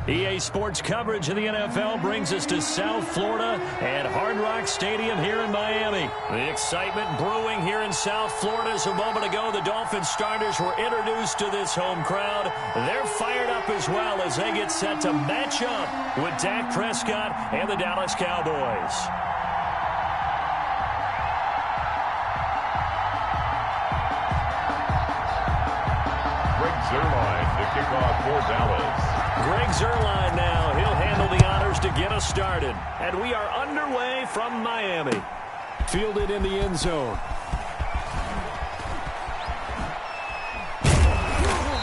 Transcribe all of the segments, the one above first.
EA Sports coverage of the NFL brings us to South Florida at Hard Rock Stadium here in Miami. The excitement brewing here in South Florida as a moment ago. The Dolphins starters were introduced to this home crowd. They're fired up as well as they get set to match up with Dak Prescott and the Dallas Cowboys. Greg Zuerlein to kick off for Dallas. Greg Zuerlein now. He'll handle the honors to get us started. And we are underway from Miami. Fielded in the end zone.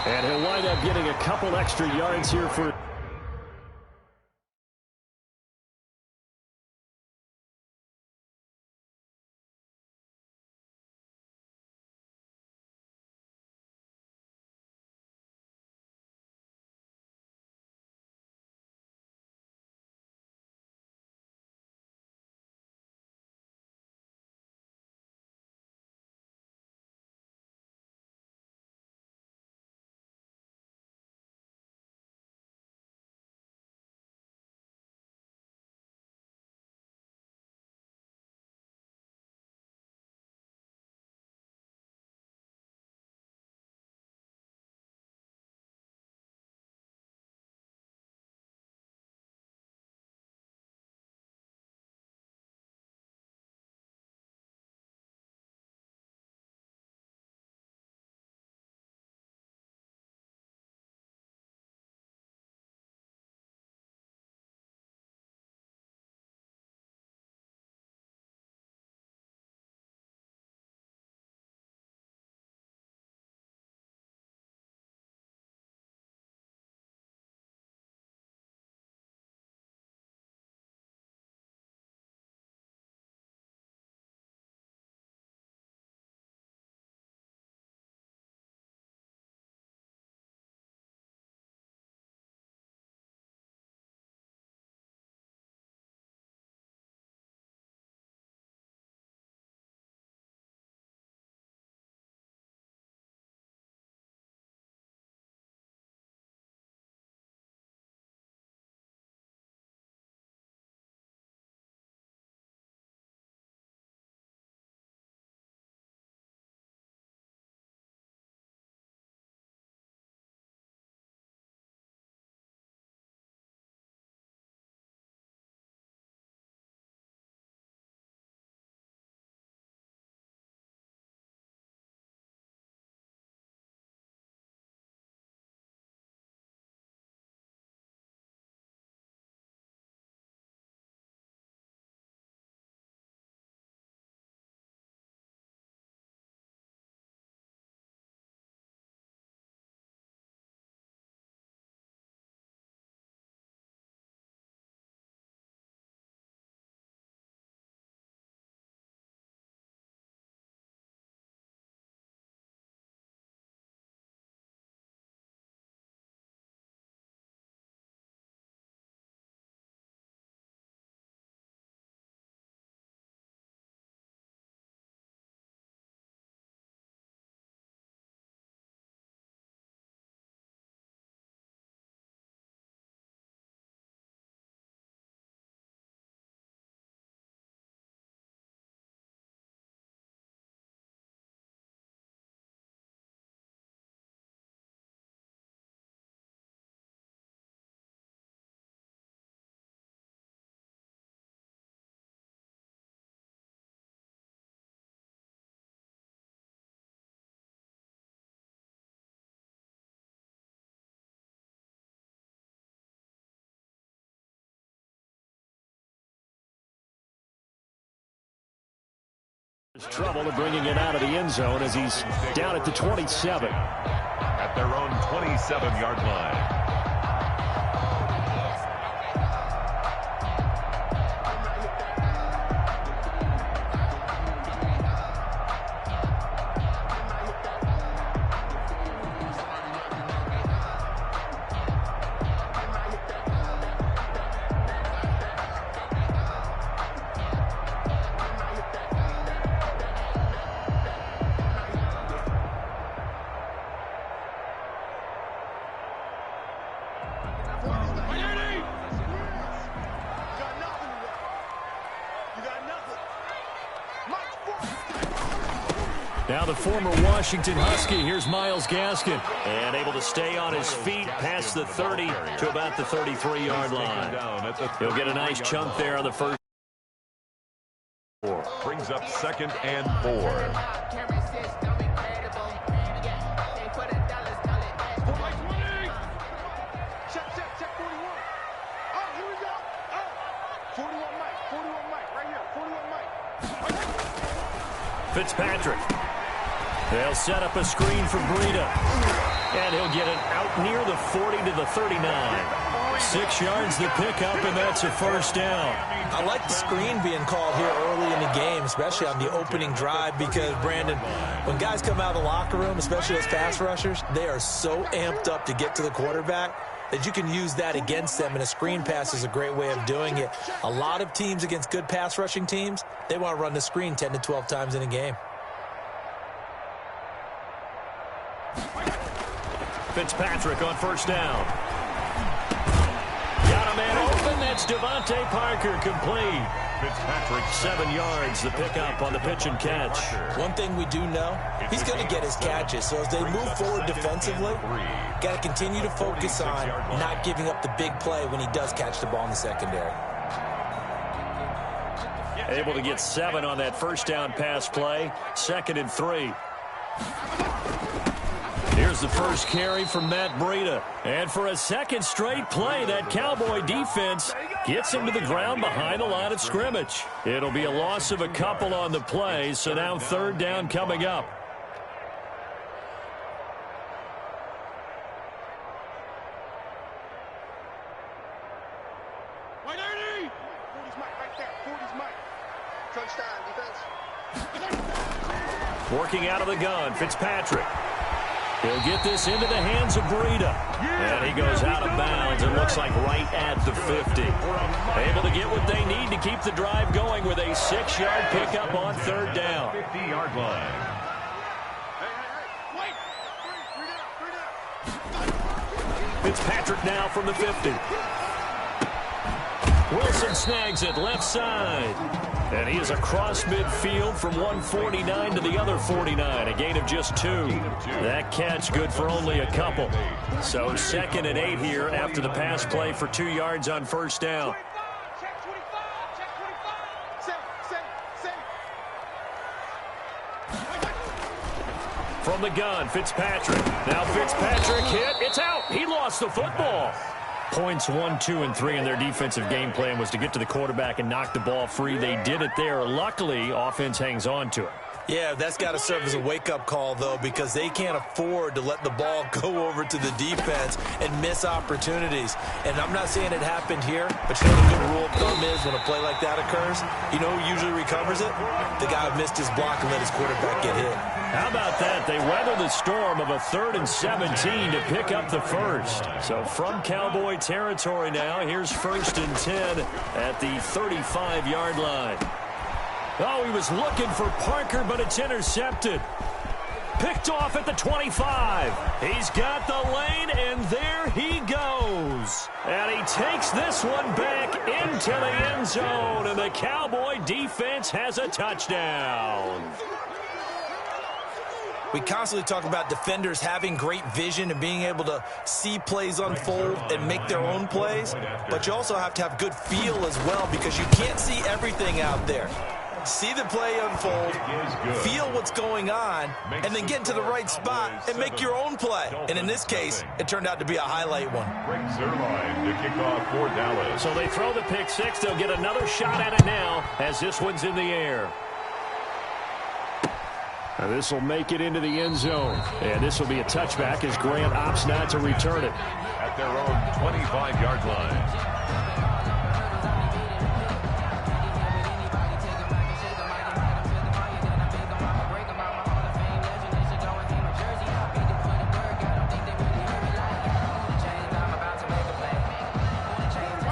And he'll wind up getting a couple extra yards here for... trouble of bringing it out of the end zone as he's down at the 27. At their own 27-yard line. Now the former Washington Husky, here's Myles Gaskin. And able to stay on his feet past the 30 to about the 33-yard line. He'll get a nice chunk there on the first. Brings up 2nd and 4. Fitzpatrick. They'll set up a screen for Breida. And he'll get it out near the 40 to the 39. 6 yards the pickup, and that's a first down. I like the screen being called here early in the game, especially on the opening drive, because, Brandon, when guys come out of the locker room, especially those pass rushers, they are so amped up to get to the quarterback that you can use that against them, and a screen pass is a great way of doing it. A lot of teams against good pass rushing teams, they want to run the screen 10 to 12 times in a game. Fitzpatrick on first down. Got a man open. That's Devontae Parker, complete. Fitzpatrick 7 yards, the pickup on the pitch and catch. One thing we do know, he's going to get his catches. So as they move forward defensively, got to continue to focus on not giving up the big play when he does catch the ball in the secondary. Able to get 7 on that first down pass play. 2nd and 3. Here's the first carry from Matt Breida. And for a second straight play, that Cowboy defense gets him to the ground behind the line of scrimmage. It'll be a loss of a couple on the play, so now 3rd down coming up. Working out of the gun, Fitzpatrick. He'll get this into the hands of Breida. And he goes out of bounds. It looks like right at the 50. Able to get what they need to keep the drive going with a 6-yard pickup on 3rd down. 50-yard line. Fitzpatrick now from the 50. Wilson snags it left side. And he is across midfield from 149 to the other 49. A gain of just 2. That catch good for only a couple. So 2nd and 8 here after the pass play for 2 yards on first down. From the gun, Fitzpatrick. Now Fitzpatrick hit. It's out. He lost the football. Points 1, 2, and 3 in their defensive game plan was to get to the quarterback and knock the ball free. They did it there. Luckily, offense hangs on to it. Yeah, that's got to serve as a wake-up call, though, because they can't afford to let the ball go over to the defense and miss opportunities. And I'm not saying it happened here, but you know the good rule of thumb is when a play like that occurs, you know who usually recovers it? The guy who missed his block and let his quarterback get hit. How about that? They weather the storm of a 3rd and 17 to pick up the first. So from Cowboy territory now, here's 1st and 10 at the 35-yard line. Oh, he was looking for Parker, but it's intercepted. Picked off at the 25. He's got the lane, and there he goes. And he takes this one back into the end zone, and the Cowboy defense has a touchdown. We constantly talk about defenders having great vision and being able to see plays unfold and make their own plays, but you also have to have good feel as well because you can't see everything out there. See the play unfold, feel what's going on, and then get into the right spot and make your own play. And in this case, it turned out to be a highlight one. Brings their line to kick off for Dallas. So they throw the pick six. They'll get another shot at it now as this one's in the air. And this will make it into the end zone. And this will be a touchback as Grant opts not to return it. At their own 25-yard line.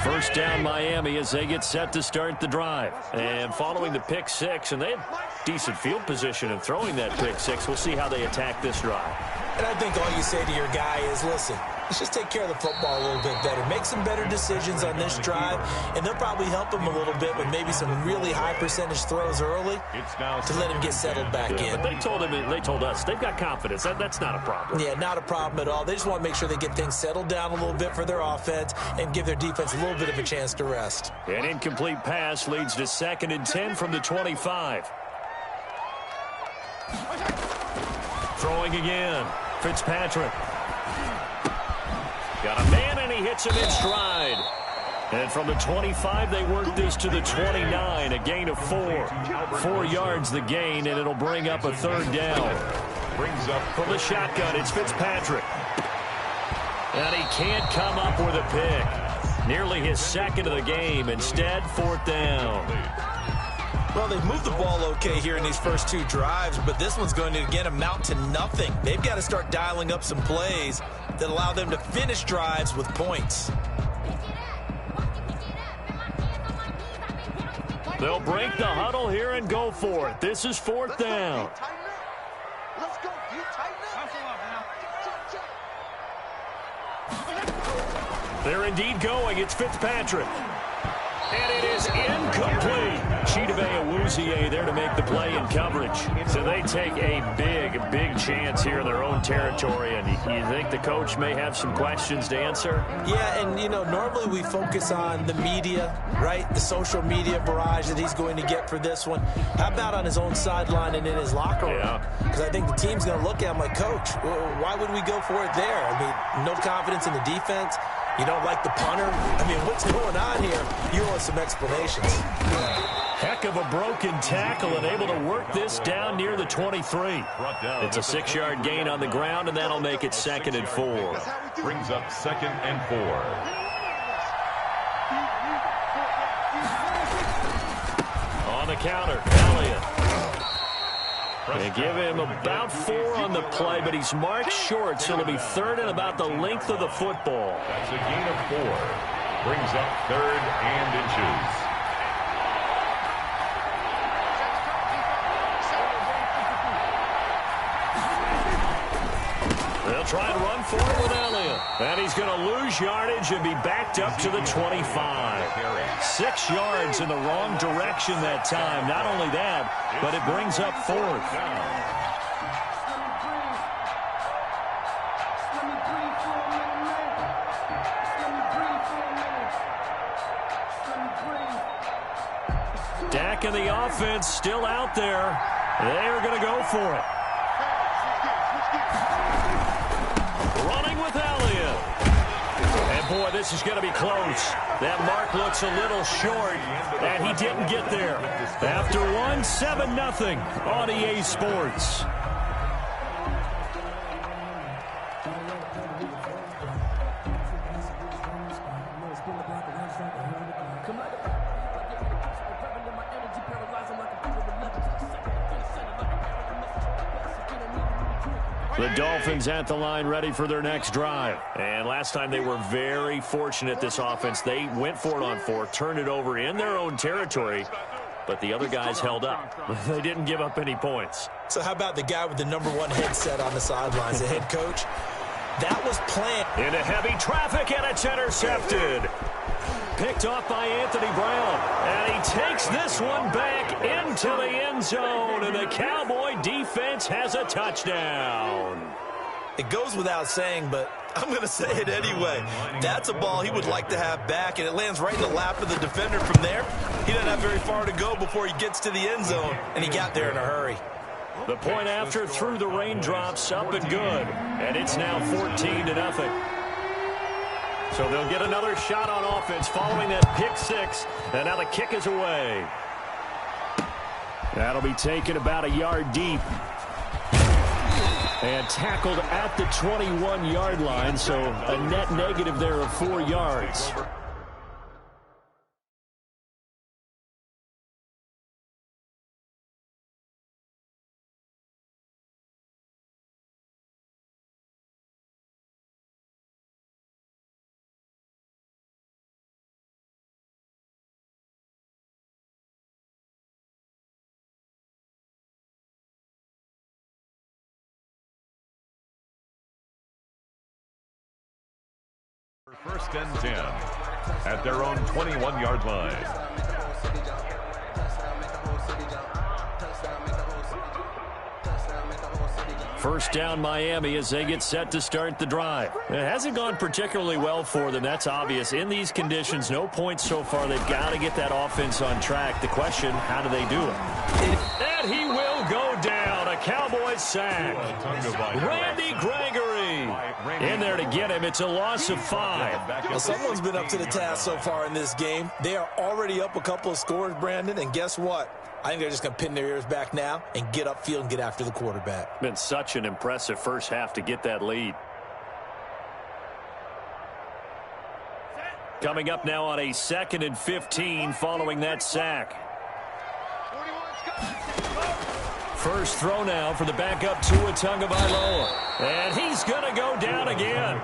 First down Miami as they get set to start the drive. And following the pick six, and they had decent field position in throwing that pick six. We'll see how they attack this drive. And I think all you say to your guy is, listen, Let's just take care of the football a little bit better. Make some better decisions on this drive, and they'll probably help him a little bit with maybe some really high percentage throws early to let him get settled back in. But they told us they've got confidence. That's not a problem. Yeah, not a problem at all. They just want to make sure they get things settled down a little bit for their offense and give their defense a little bit of a chance to rest. An incomplete pass leads to 2nd and 10 from the 25. Throwing again. Fitzpatrick. Got a man, and he hits him in stride. And from the 25, they work this to the 29, a gain of 4. 4 yards the gain, and it'll bring up a 3rd down. Brings up From the shotgun, it's Fitzpatrick. And he can't come up with a pick. Nearly his 2nd of the game. Instead, 4th down. Well, they've moved the ball okay here in these first 2 drives, but this one's going to, again, amount to nothing. They've got to start dialing up some plays that allow them to finish drives with points. They'll break the huddle here and go for it. This is 4th down. They're indeed going. It's Fitzpatrick. And it is incomplete. Chidobe Awuzie there to make the play in coverage. So they take a big chance here in their own territory. And you think the coach may have some questions to answer? Yeah, and, you know, normally we focus on the media, right? The social media barrage that he's going to get for this one. How about on his own sideline and in his locker room? Because I think the team's going to look at him like, Coach, why would we go for it there? I mean, no confidence in the defense. You don't like the punter? I mean, what's going on here? You want some explanations. Heck of a broken tackle and able to work this down near the 23. It's a 6-yard gain on the ground, and that'll make it 2nd and 4. Brings up 2nd and 4. On the counter, Elliott. They give him about 4 on the play, but he's marked short, so it'll be 3rd and about the length of the football. That's a gain of 4. Brings up 3rd and inches. They'll try and run for it with Elliott. And he's going to lose yardage and be backed up to the 25. 6 yards in the wrong direction that time. Not only that, but it brings up 4th. Dak and the offense still out there. They are going to go for it. Running with Elliott. And boy, this is going to be close. That mark looks a little short, and he didn't get there. After one, 7-0 on EA Sports. The Dolphins at the line ready for their next drive. And last time they were very fortunate, this offense. They went for it on 4, turned it over in their own territory, but the other guys held up. They didn't give up any points. So how about the guy with the #1 headset on the sidelines, the head coach? That was planned. Into heavy traffic, and it's intercepted. Picked off by Anthony Brown. And he takes this one back into the end zone. And the Cowboy defense has a touchdown. It goes without saying, but I'm going to say it anyway. That's a ball he would like to have back, and it lands right in the lap of the defender from there. He doesn't have very far to go before he gets to the end zone, and he got there in a hurry. The point after through the raindrops, up and good. And it's now 14-0. So they'll get another shot on offense following that pick 6. And now the kick is away. That'll be taken about a yard deep. And tackled at the 21-yard line. So a net negative there of 4 yards. First and 10 at their own 21-yard line. First down Miami as they get set to start the drive. It hasn't gone particularly well for them. That's obvious. In these conditions, no points so far. They've got to get that offense on track. The question, how do they do it? And he will go down. A Cowboys sack. Randy Gregory in there to get him. It's a loss of 5. Well, someone's been up to the task so far in this game. They are already up a couple of scores, Brandon, and guess what? I think they're just going to pin their ears back now and get upfield and get after the quarterback. Been such an impressive first half to get that lead. Coming up now on a 2nd and 15 following that sack. First throw now for the backup Tua Tagovailoa. And he's going to go down again.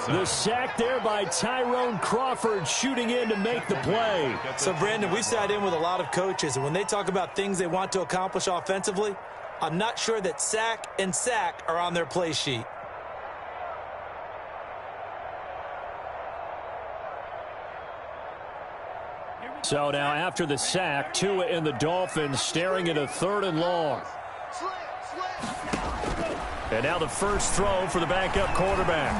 The sack there by Tyrone Crawford shooting in to make the play. So, Brandon, we sat in with a lot of coaches, and when they talk about things they want to accomplish offensively, I'm not sure that sack and sack are on their play sheet. So now after the sack, Tua and the Dolphins staring at a 3rd and long. And now the first throw for the backup quarterback.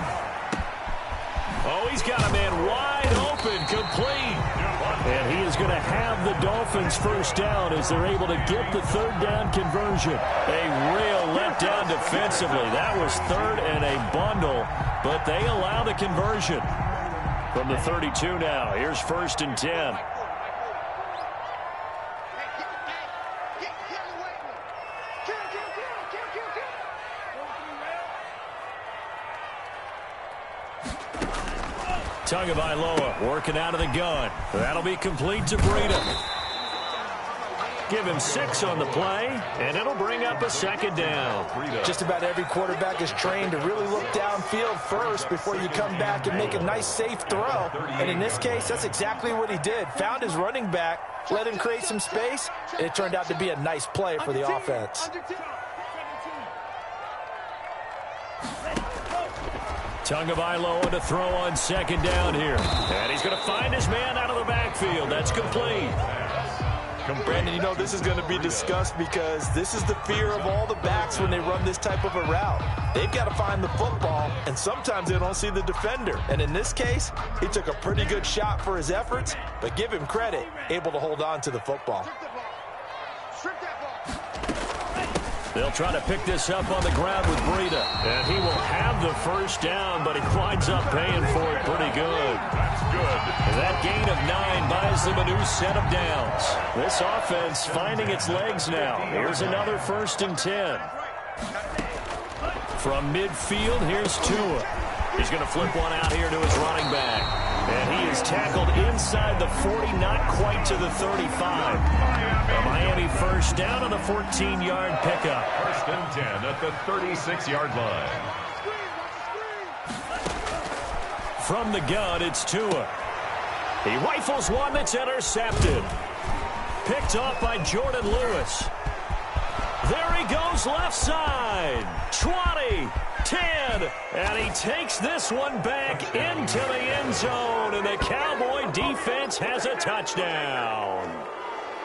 Oh, he's got a man wide open, complete. And he is going to have the Dolphins first down as they're able to get the 3rd down conversion. A real letdown defensively. That was 3rd and a bundle, but they allow the conversion. From the 32 now, here's 1st and 10. Tagovailoa working out of the gun. That'll be complete to Breida. Give him 6 on the play, and it'll bring up a 2nd down. Just about every quarterback is trained to really look downfield first before you come back and make a nice, safe throw. And in this case, that's exactly what he did. Found his running back, let him create some space, and it turned out to be a nice play for the offense. Tagovailoa to throw on 2nd down here. And he's going to find his man out of the backfield. That's complete. Brandon, you know this is going to be discussed because this is the fear of all the backs when they run this type of a route. They've got to find the football, and sometimes they don't see the defender. And in this case, he took a pretty good shot for his efforts, but give him credit, able to hold on to the football. They'll try to pick this up on the ground with Breida. And he will have the first down, but he winds up paying for it pretty good. That's good. That gain of 9 buys them a new set of downs. This offense finding its legs now. Here's another 1st and 10. From midfield, here's Tua. He's going to flip one out here to his running back. And he is tackled inside the 40, not quite to the 35. A Miami first down on the 14-yard pickup. 1st and 10 at the 36-yard line. From the gun, it's Tua. He rifles one that's intercepted. Picked off by Jordan Lewis. There he goes left side. 20, 10, and he takes this one back into the end zone, and the Cowboy defense has a touchdown.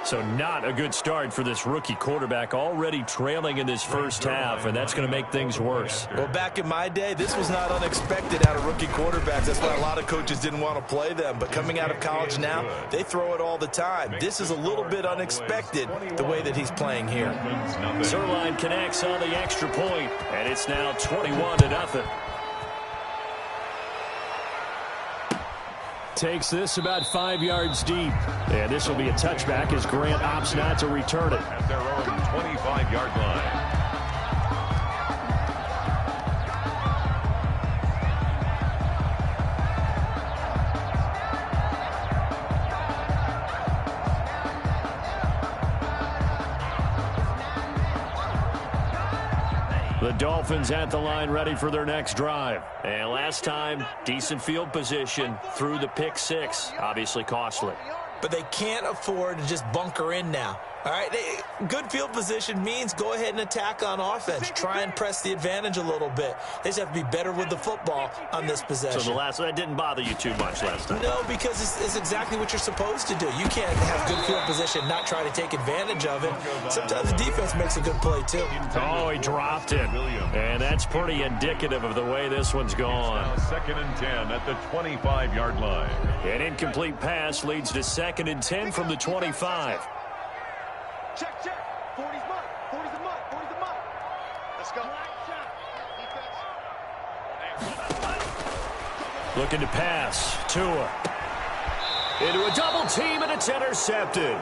So not a good start for this rookie quarterback, already trailing in this first half, and that's going to make things worse. Well, back in my day, this was not unexpected out of rookie quarterbacks. That's why a lot of coaches didn't want to play them. But coming out of college now, they throw it all the time. This is a little bit unexpected, the way that he's playing here. Zerline connects on the extra point, and it's now 21-0. Takes this about 5 yards deep. And this will be a touchback as Grant opts not to return it. At their own 25-yard line. The Dolphins at the line ready for their next drive. And last time, decent field position through the pick 6. Obviously costly. But they can't afford to just bunker in now. All right, good field position means go ahead and attack on offense. Try and press the advantage a little bit. They just have to be better with the football on this possession. So that didn't bother you too much last time? No, because it's exactly what you're supposed to do. You can't have good field position and not try to take advantage of it. Sometimes the defense makes a good play, too. Oh, he dropped it. And that's pretty indicative of the way this one's gone. 2nd and 10 at the 25-yard line. An incomplete pass leads to 2nd and 10 from the 25. Check. 40's mud. 40's a mud. 40's a mud. Let's go. Looking to pass. Tua. Into a double team, and it's intercepted.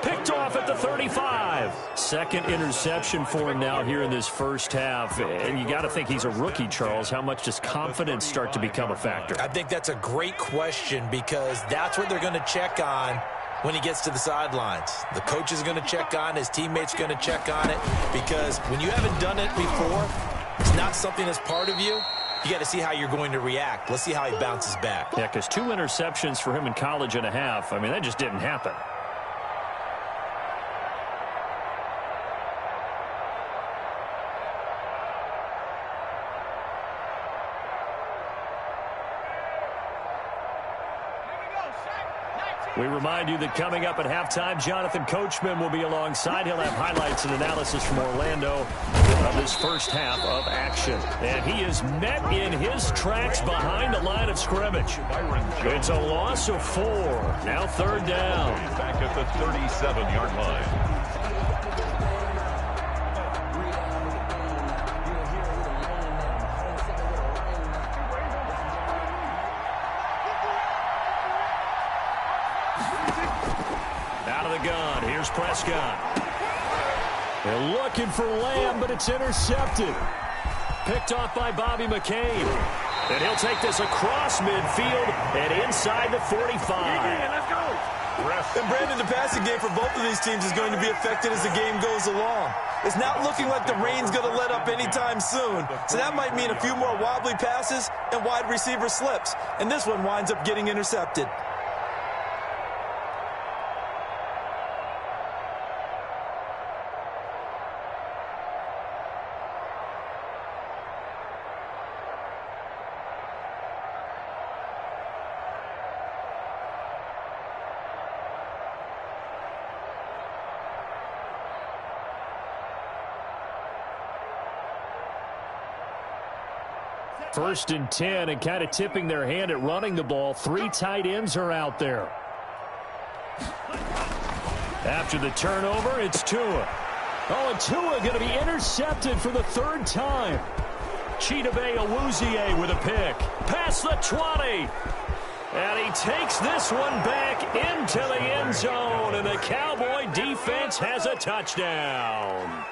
Picked off at the 35. Second interception for him now here in this first half. And you got to think he's a rookie, Charles. How much does confidence start to become a factor? I think that's a great question because that's what they're going to check on when he gets to the sidelines. The coach is going to check on, his teammates are going to check on it, because when you haven't done it before, it's not something that's part of you. You got to see how you're going to react. Let's see how he bounces back. Yeah, because 2 interceptions for him in college and a half. I mean, that just didn't happen. We remind you that coming up at halftime, Jonathan Coachman will be alongside. He'll have highlights and analysis from Orlando of this first half of action. And he is met in his tracks behind the line of scrimmage. It's a loss of 4. Now 3rd down. Back at the 37-yard line. Prescott. They're looking for Lamb, but it's intercepted. Picked off by Bobby McCain. And he'll take this across midfield and inside the 45. Let's go. And Brandon, the passing game for both of these teams is going to be affected as the game goes along. It's not looking like the rain's going to let up anytime soon. So that might mean a few more wobbly passes and wide receiver slips. And this one winds up getting intercepted. First and 10, and kind of tipping their hand at running the ball. 3 tight ends are out there. After the turnover, it's Tua. Oh, and Tua going to be intercepted for the 3rd time. Chidobe Awuzie with a pick. Past the 20. And he takes this one back into the end zone, and the Cowboy defense has a touchdown.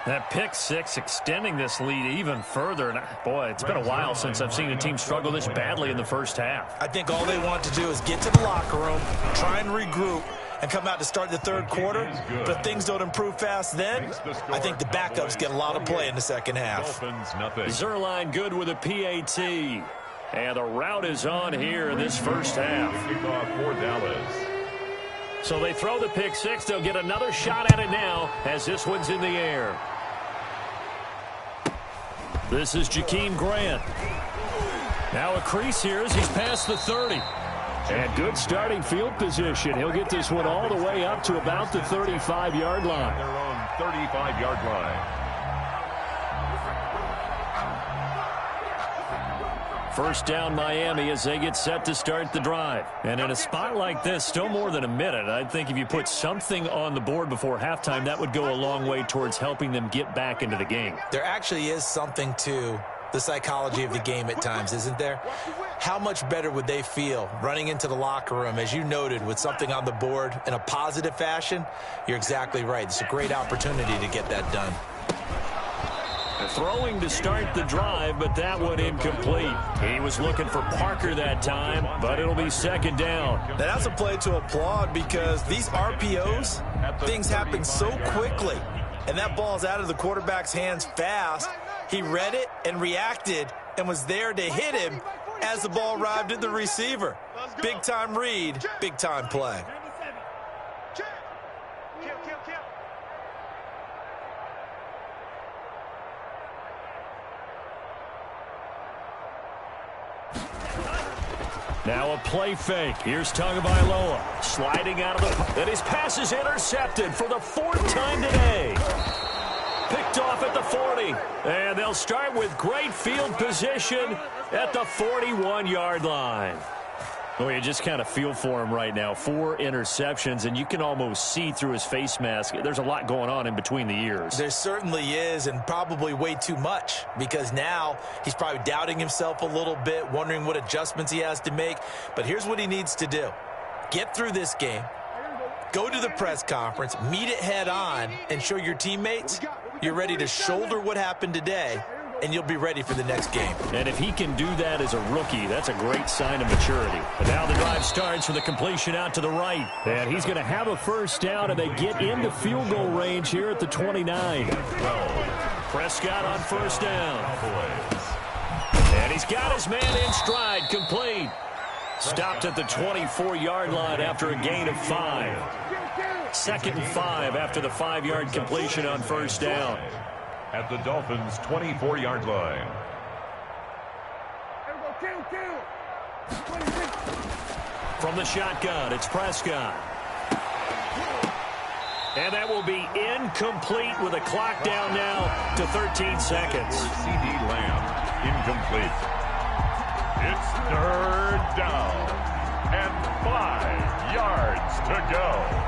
That pick 6 extending this lead even further. And boy, it's been a while since I've seen a team struggle this badly in the first half. I think all they want to do is get to the locker room, try and regroup, and come out to start the 3rd quarter. But if things don't improve fast then, I think the backups get a lot of play in the second half. Zerline good with a PAT. And the route is on here in this first half. Kickoff for Dallas. So they throw the pick 6. They'll get another shot at it now as this one's in the air. This is Jakeem Grant. Now a crease here as he's past the 30. And good starting field position. He'll get this one all the way up to about the 35-yard line. Their own 35-yard line. First down Miami as they get set to start the drive. And in a spot like this, still more than a minute, I think if you put something on the board before halftime, that would go a long way towards helping them get back into the game. There actually is something to the psychology of the game at times, isn't there? How much better would they feel running into the locker room, as you noted, with something on the board in a positive fashion? You're exactly right. It's a great opportunity to get that done. Throwing to start the drive, but that one incomplete. He was looking for Parker that time, but it'll be 2nd down. Now that's a play to applaud because these RPOs, things happen so quickly. And that ball's out of the quarterback's hands fast. He read it and reacted and was there to hit him as the ball arrived at the receiver. Big-time read, big-time play. Now a play fake. Here's Tagovailoa sliding out of the... And his pass is intercepted for the 4th time today. Picked off at the 40. And they'll start with great field position at the 41-yard line. Well, you just kind of feel for him right now. 4 interceptions, and you can almost see through his face mask. There's a lot going on in between the ears. There certainly is, and probably way too much, because now he's probably doubting himself a little bit, wondering what adjustments he has to make. But here's what he needs to do. Get through this game, go to the press conference, meet it head on, and show your teammates you're ready to shoulder what happened today, and you'll be ready for the next game. And if he can do that as a rookie, that's a great sign of maturity. And now the drive starts with a completion out to the right. And he's going to have a first down, and they get into field goal range here at the 29. Prescott on first down. And he's got his man in stride, complete. Stopped at the 24-yard line after a gain of 5. 2nd and 5 after the 5-yard completion on first down. At the Dolphins' 24-yard line. From the shotgun, it's Prescott. And that will be incomplete with a clock down now to 13 seconds. C.D. Lamb, incomplete. It's 3rd down and 5 yards to go.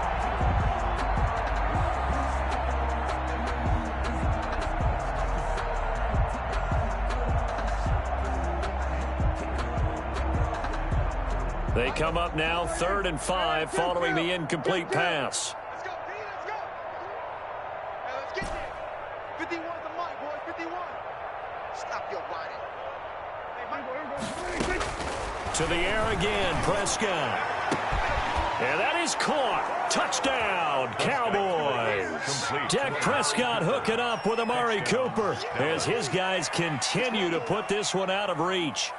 They come up now 3rd and 5 following the incomplete pass. Let's go, D, let's go. Hey, let's get there. 51 the mic, boy, 51. Stop your whining. To the air again, Prescott. And that is caught. Touchdown, Cowboys. Dak Prescott hooking up with Amari Cooper as his guys continue to put this one out of reach.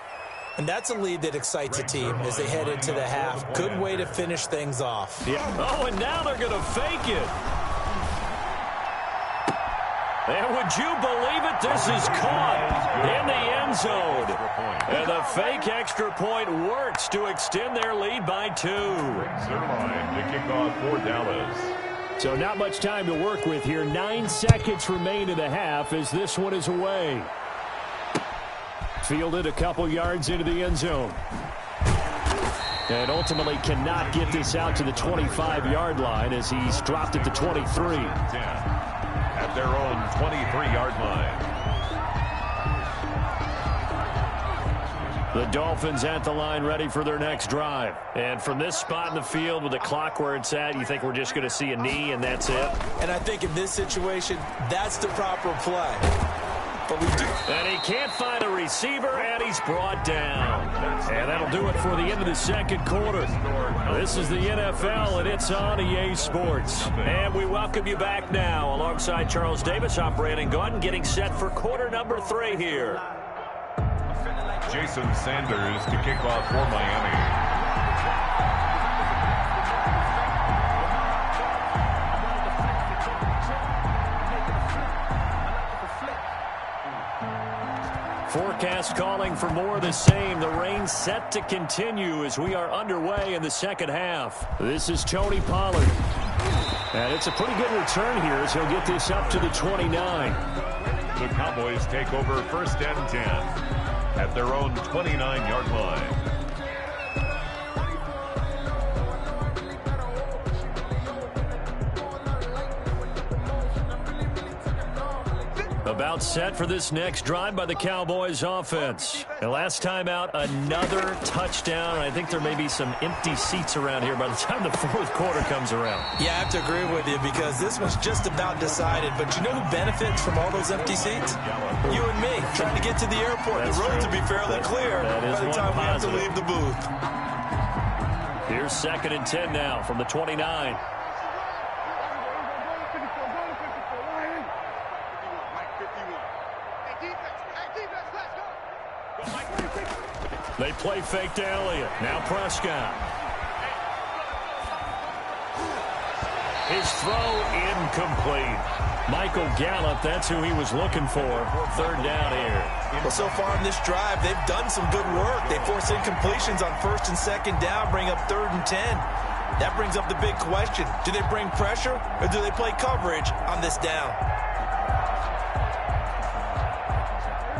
And that's a lead that excites a team as they head into the half. Good way to finish things off. Yeah. Oh, and now they're going to fake it. And would you believe it? This is caught in the end zone. And the fake extra point works to extend their lead by 2. Zerline to kick off for Dallas. So not much time to work with here. 9 seconds remain in the half as this one is away. Fielded a couple yards into the end zone. And ultimately cannot get this out to the 25-yard line as he's dropped at the 23. 10 at their own 23-yard line. The Dolphins at the line ready for their next drive. And from this spot in the field with the clock where it's at, you think we're just going to see a knee and that's it? And I think in this situation, that's the proper play. But we do. And he can't find a receiver, and he's brought down. And that'll do it for the end of the second quarter. This is the NFL, and it's on EA Sports. And we welcome you back now. Alongside Charles Davis, I'm Brandon Gordon, getting set for quarter number 3 here. Jason Sanders to kick off for Miami. Forecast calling for more of the same. The rain set to continue as we are underway in the second half. This is Tony Pollard. And it's a pretty good return here as he'll get this up to the 29. The Cowboys take over 1st and 10 at their own 29-yard line. About set for this next drive by the Cowboys offense. And last time out, another touchdown. I think there may be some empty seats around here by the time the 4th quarter comes around. Yeah, I have to agree with you because this was just about decided. But you know who benefits from all those empty seats? You and me, trying to get to the airport. The roads will be fairly clear by the time we have to leave the booth. Here's 2nd and 10 now from the 29. They play fake to Elliott. Now Prescott. His throw incomplete. Michael Gallup, that's who he was looking for. Third down here. Well, so far in this drive, they've done some good work. They force incompletions on first and second down, bring up 3rd and 10. That brings up the big question. Do they bring pressure or do they play coverage on this down?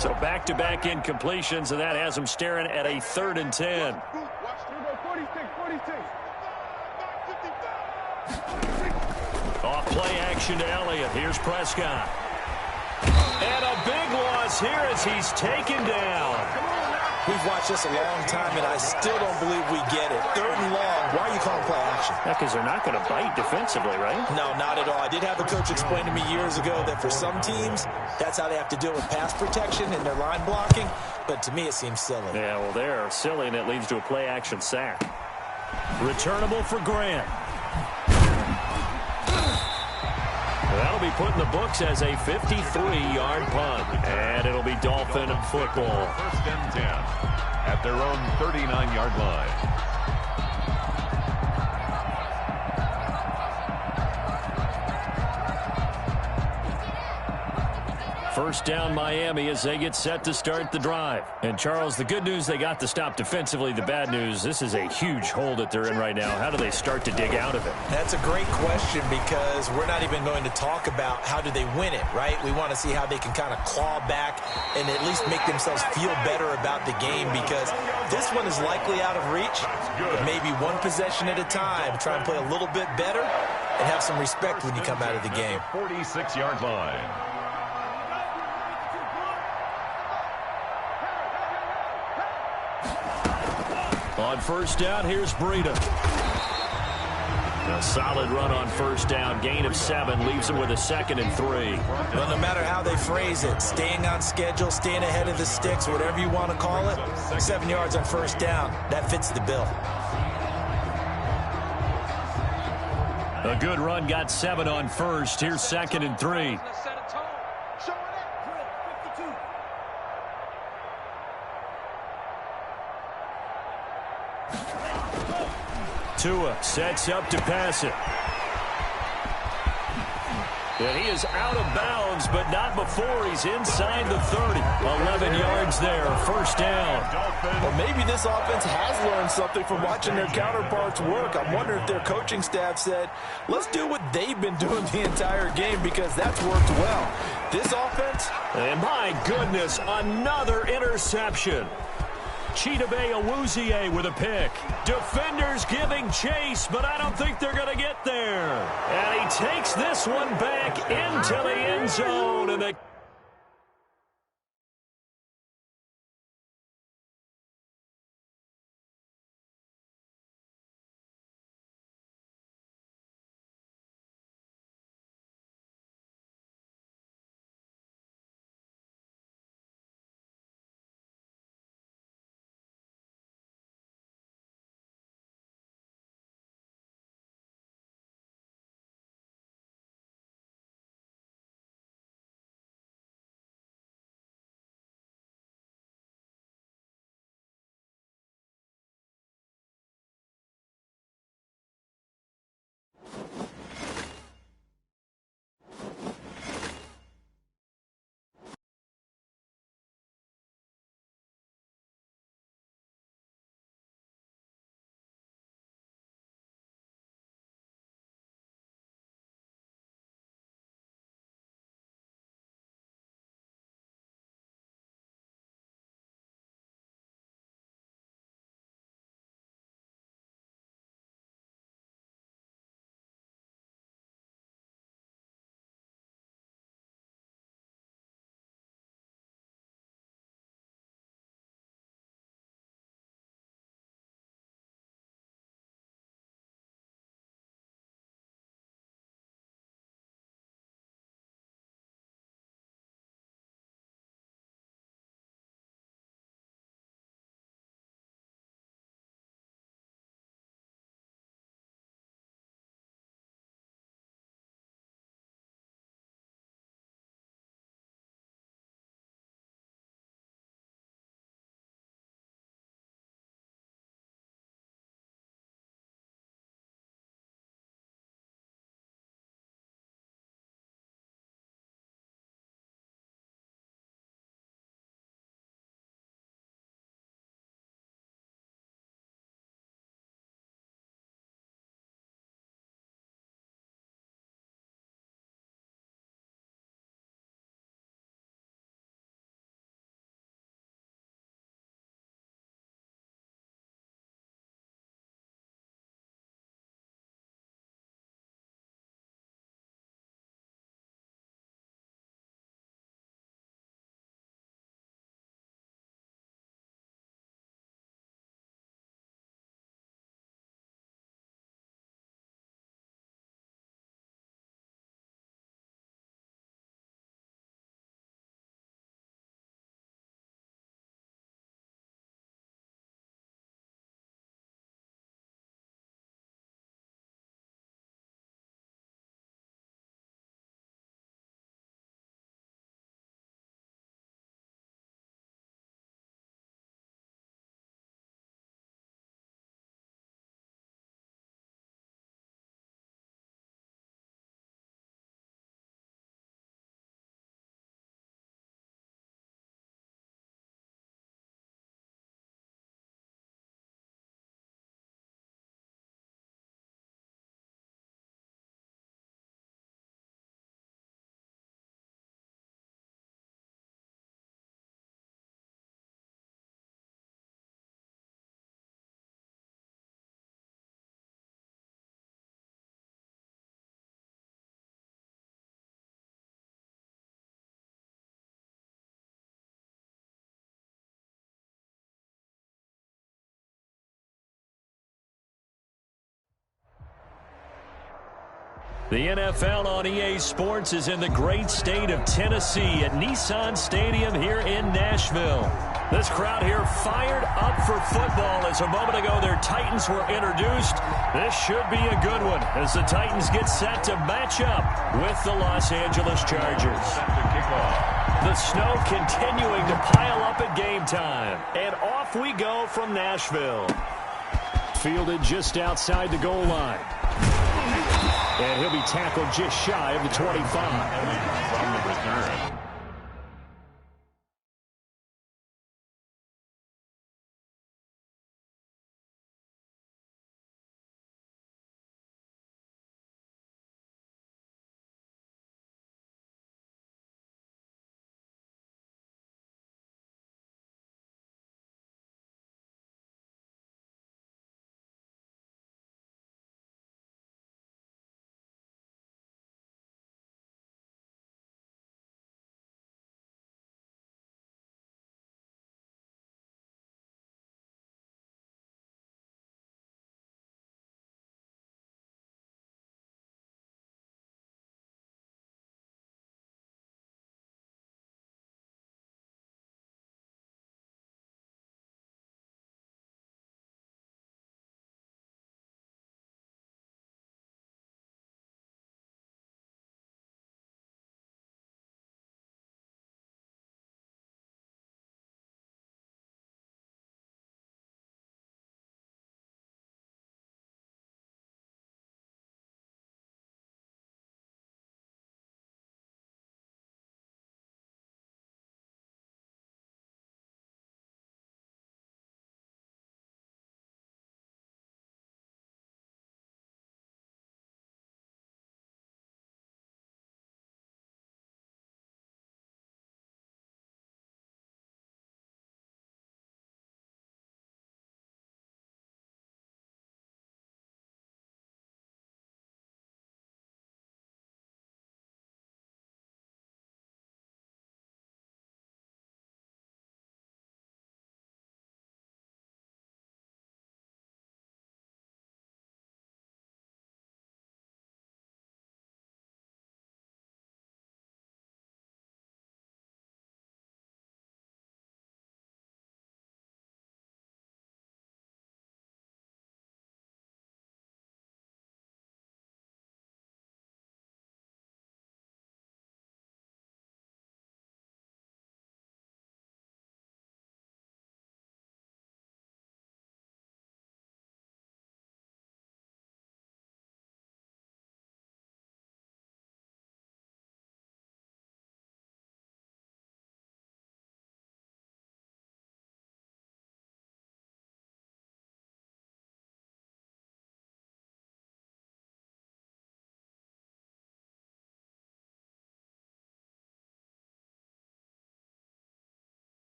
So back-to-back incompletions, and that has them staring at a 3rd and 10. Off play action to Elliott. Here's Prescott. And a big loss here as he's taken down. We've watched this a long time, and I still don't believe we get it. 3rd and long. Why are you calling play action? Yeah, because they're not going to bite defensively, right? No, not at all. I did have a coach explain to me years ago that for some teams, that's how they have to deal with pass protection and their line blocking. But to me, it seems silly. Yeah, well, they're silly, and it leads to a play action sack. Returnable for Grant. That'll be put in the books as a 53-yard punt. And it'll be Dolphin football. 1st and 10 at their own 39-yard line. First down Miami as they get set to start the drive. And Charles, the good news, they got the stop defensively. The bad news, this is a huge hole that they're in right now. How do they start to dig out of it? That's a great question because we're not even going to talk about how do they win it, right? We want to see how they can kind of claw back and at least make themselves feel better about the game because this one is likely out of reach. But maybe one possession at a time. Try and play a little bit better and have some respect when you come out of the game. 46-yard line. On first down, here's Breida. A solid run on first down. Gain of 7 leaves them with a 2nd and 3. Well, no matter how they phrase it, staying on schedule, staying ahead of the sticks, whatever you want to call it, 7 yards on first down, that fits the bill. A good run got 7 on first. Here's 2nd and 3. Tua sets up to pass it. And he is out of bounds, but not before he's inside the 30. 11 yards there, first down. Or maybe this offense has learned something from watching their counterparts work. I'm wondering if their coaching staff said, let's do what they've been doing the entire game because that's worked well. This offense... And my goodness, another interception. Chidobe Awuzie with a pick. Defenders giving chase, but I don't think they're going to get there. And he takes this one back into the end zone. And the The NFL on EA Sports is in the great state of Tennessee at Nissan Stadium here in Nashville. This crowd here fired up for football as a moment ago their Titans were introduced. This should be a good one as the Titans get set to match up with the Los Angeles Chargers. The snow continuing to pile up at game time. And off we go from Nashville. Fielded just outside the goal line. And he'll be tackled just shy of the 25. From the return.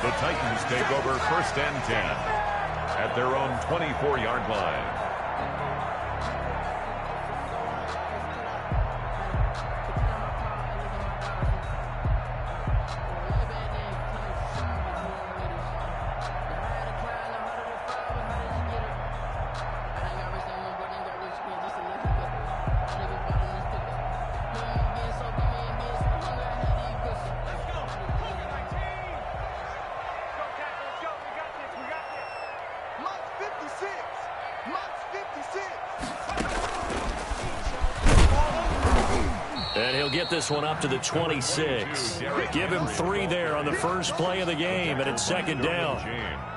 The Titans take over 1st and 10 at their own 24-yard line. And he'll get this one up to the 26. Give him 3 there on the first play of the game, and it's 2nd down.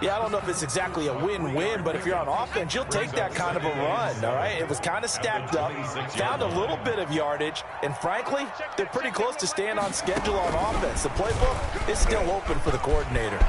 Yeah, I don't know if it's exactly a win-win, but if you're on offense, you'll take that kind of a run, all right? It was kind of stacked up, found a little bit of yardage, and frankly, they're pretty close to staying on schedule on offense. The playbook is still open for the coordinator.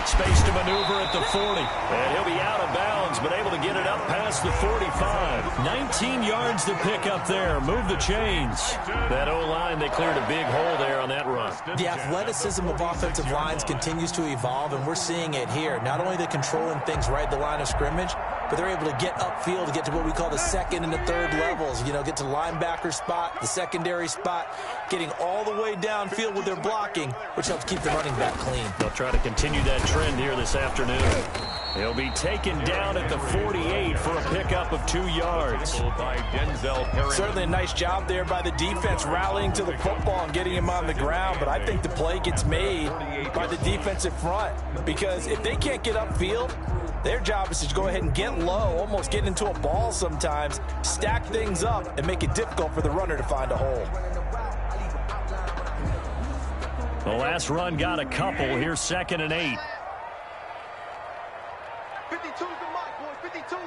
Space to maneuver at the 40. And he'll be out of bounds, but able to get it up past the 45. 19 yards to pick up there. Move the chains. That O-line, they cleared a big hole there on that run. The athleticism of offensive lines continues to evolve, and we're seeing it here. Not only they're controlling things right at the line of scrimmage, but they're able to get upfield to get to what we call the 2nd and the 3rd levels. You know, get to the linebacker spot, the secondary spot, getting all the way downfield with their blocking, which helps keep the running back clean. They'll try to continue that trend here this afternoon. He'll be taken down at the 48 for a pickup of 2 yards. Certainly a nice job there by the defense rallying to the football and getting him on the ground, but I think the play gets made by the defensive front, because if they can't get upfield, their job is to go ahead and get low, almost get into a ball sometimes, stack things up, and make it difficult for the runner to find a hole. The last run got a couple. Here's 2nd and 8. 52's the mark, boys. 52. I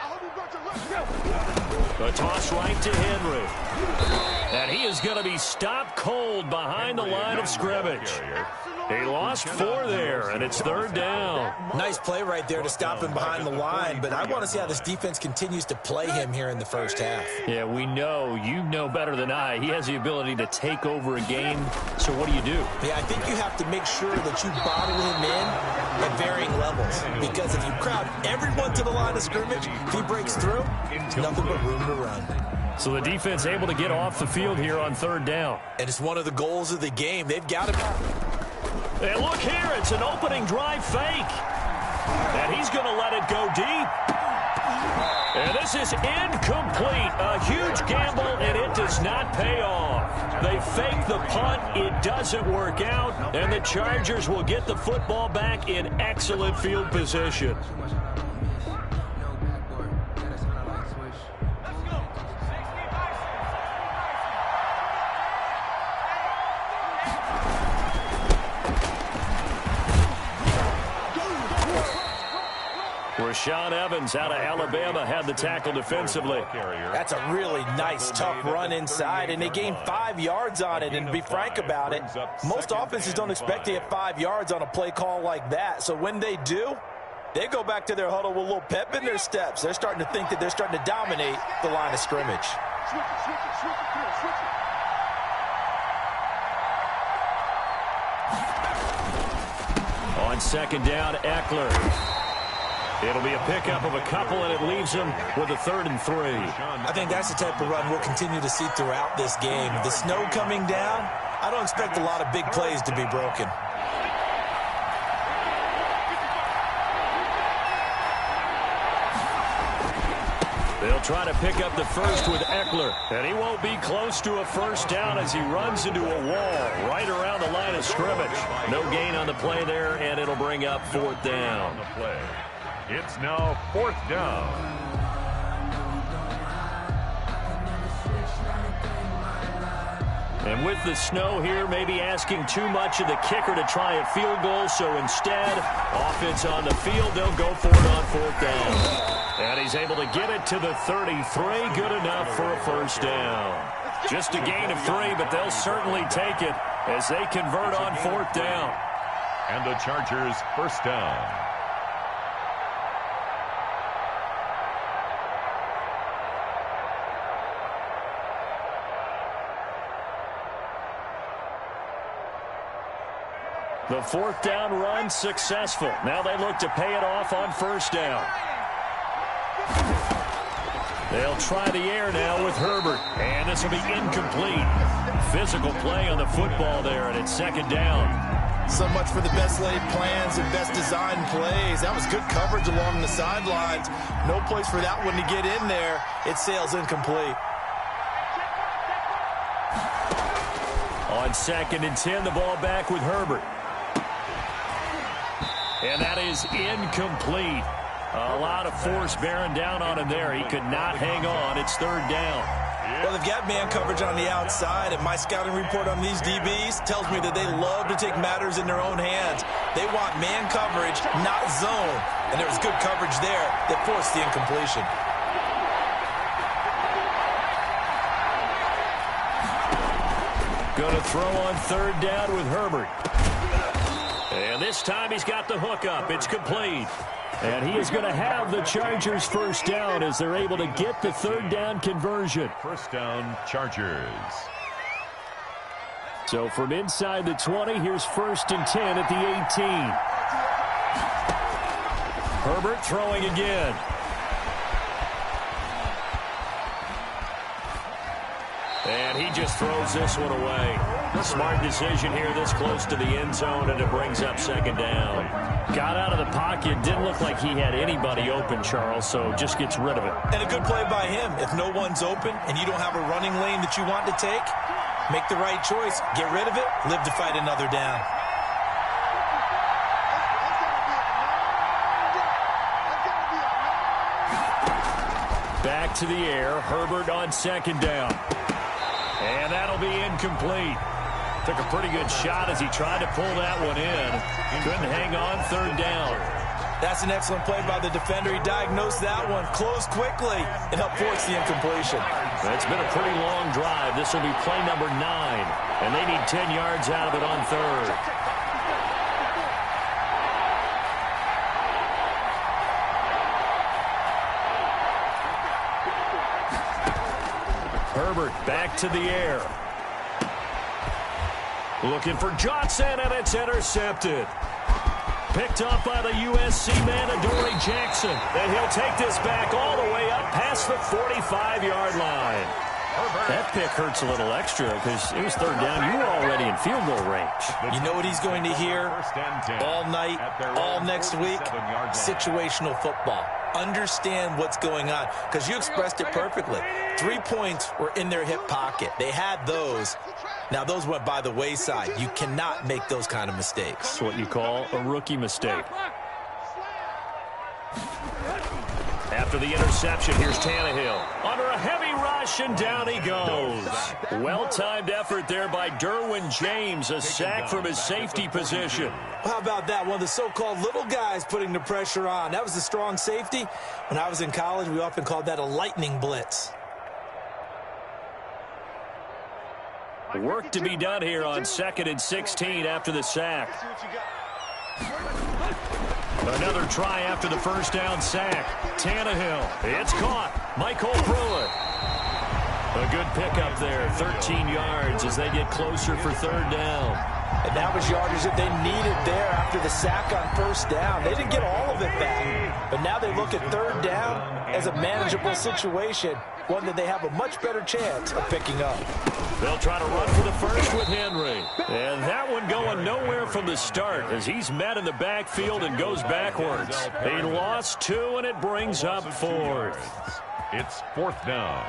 hope you brought your luck. A toss right to Henry. And he is going to be stopped cold behind the line of scrimmage. He lost 4 there, and it's 3rd down. Nice play right there to stop him behind the line, but I want to see how this defense continues to play him here in the first half. Yeah, we know. You know better than I. He has the ability to take over a game, so what do you do? Yeah, I think you have to make sure that you bottle him in at varying levels, because if you crowd everyone to the line of scrimmage, if he breaks through, nothing but room to run. So the defense able to get off the field here on 3rd down. And it's one of the goals of the game. They've got to... And look here, it's an opening drive fake. And he's going to let it go deep. And this is incomplete. A huge gamble, and it does not pay off. They fake the punt. It doesn't work out. And the Chargers will get the football back in excellent field position. Rashaan Evans out of Alabama had the tackle defensively. That's a really nice, tough run inside, and they gained 5 yards on it. And to be frank about it, most offenses don't expect to get 5 yards on a play call like that. So when they do, they go back to their huddle with a little pep in their steps. They're starting to think that they're starting to dominate the line of scrimmage. On 2nd down, Eckler. It'll be a pickup of a couple, and it leaves them with a 3rd and 3. I think that's the type of run we'll continue to see throughout this game. The snow coming down, I don't expect a lot of big plays to be broken. They'll try to pick up the first with Eckler, and he won't be close to a 1st down as he runs into a wall right around the line of scrimmage. No gain on the play there, and it'll bring up 4th down. It's now 4th down. And with the snow here, maybe asking too much of the kicker to try a field goal. So instead, offense on the field, they'll go for it on 4th down. And he's able to get it to the 33. Good enough for a 1st down. Just a gain of 3, but they'll certainly take it as they convert on 4th down. And the Chargers 1st down. The fourth down run successful. Now they look to pay it off on first down. They'll try the air now with Herbert, and this will be incomplete. Physical play on the football there, and it's second down. So much for the best laid plans and best designed plays. That was good coverage along the sidelines. No place for that one to get in there. It sails incomplete. On 2nd and 10, the ball back with Herbert. And that is incomplete. A lot of force bearing down on him there. He could not hang on. It's third down. Well, they've got man coverage on the outside, and my scouting report on these DBs tells me that they love to take matters in their own hands. They want man coverage, not zone. And there was good coverage there that forced the incompletion. Going to throw on third down with Herbert. And this time he's got the hook up. It's complete. And he is going to have the Chargers first down as they're able to get the third down conversion. First down, Chargers. So from inside the 20, here's 1st and 10 at the 18. Herbert throwing again. And he just throws this one away. Smart decision here this close to the end zone, and it brings up second down. Got out of the pocket. Didn't look like he had anybody open, Charles, so just gets rid of it. And a good play by him. If no one's open and you don't have a running lane that you want to take, make the right choice. Get rid of it. Live to fight another down. Back to the air. Herbert on second down. And that'll be incomplete. Took a pretty good shot as he tried to pull that one in. Couldn't hang on third down. That's an excellent play by the defender. He diagnosed that one, closed quickly, and helped force the incompletion. It's been a pretty long drive. This will be play number 9. And they need 10 yards out of it on third. Herbert back to the air. Looking for Johnson, and it's intercepted. Picked up by the USC man, Adoree Jackson. And he'll take this back all the way up past the 45-yard line. That pick hurts a little extra because it was third down. You were already in field goal range. You know what he's going to hear all night, all next week? Situational football. Understand what's going on, because you expressed it perfectly. 3 points were in their hip pocket. They had those. Now, those went by the wayside. You cannot make those kind of mistakes. That's what you call a rookie mistake. After the interception, here's Tannehill. Under a heavy rush, and down he goes. Well-timed effort there by Derwin James. A sack from his safety position. How about that? One of the so-called little guys putting the pressure on. That was the strong safety. When I was in college, we often called that a lightning blitz. Work to be done here on 2nd and 16 after the sack. Another try after the first down sack. Tannehill. It's caught. Michael Pruitt. A good pickup there. 13 yards as they get closer for third down. And that was yardage that they needed there after the sack on first down. They didn't get all of it back. But now they look at third down as a manageable situation, one that they have a much better chance of picking up. They'll try to run for the first with Henry. And that one going nowhere from the start as he's met in the backfield and goes backwards. He lost 2, and it brings up 4th. It's 4th down.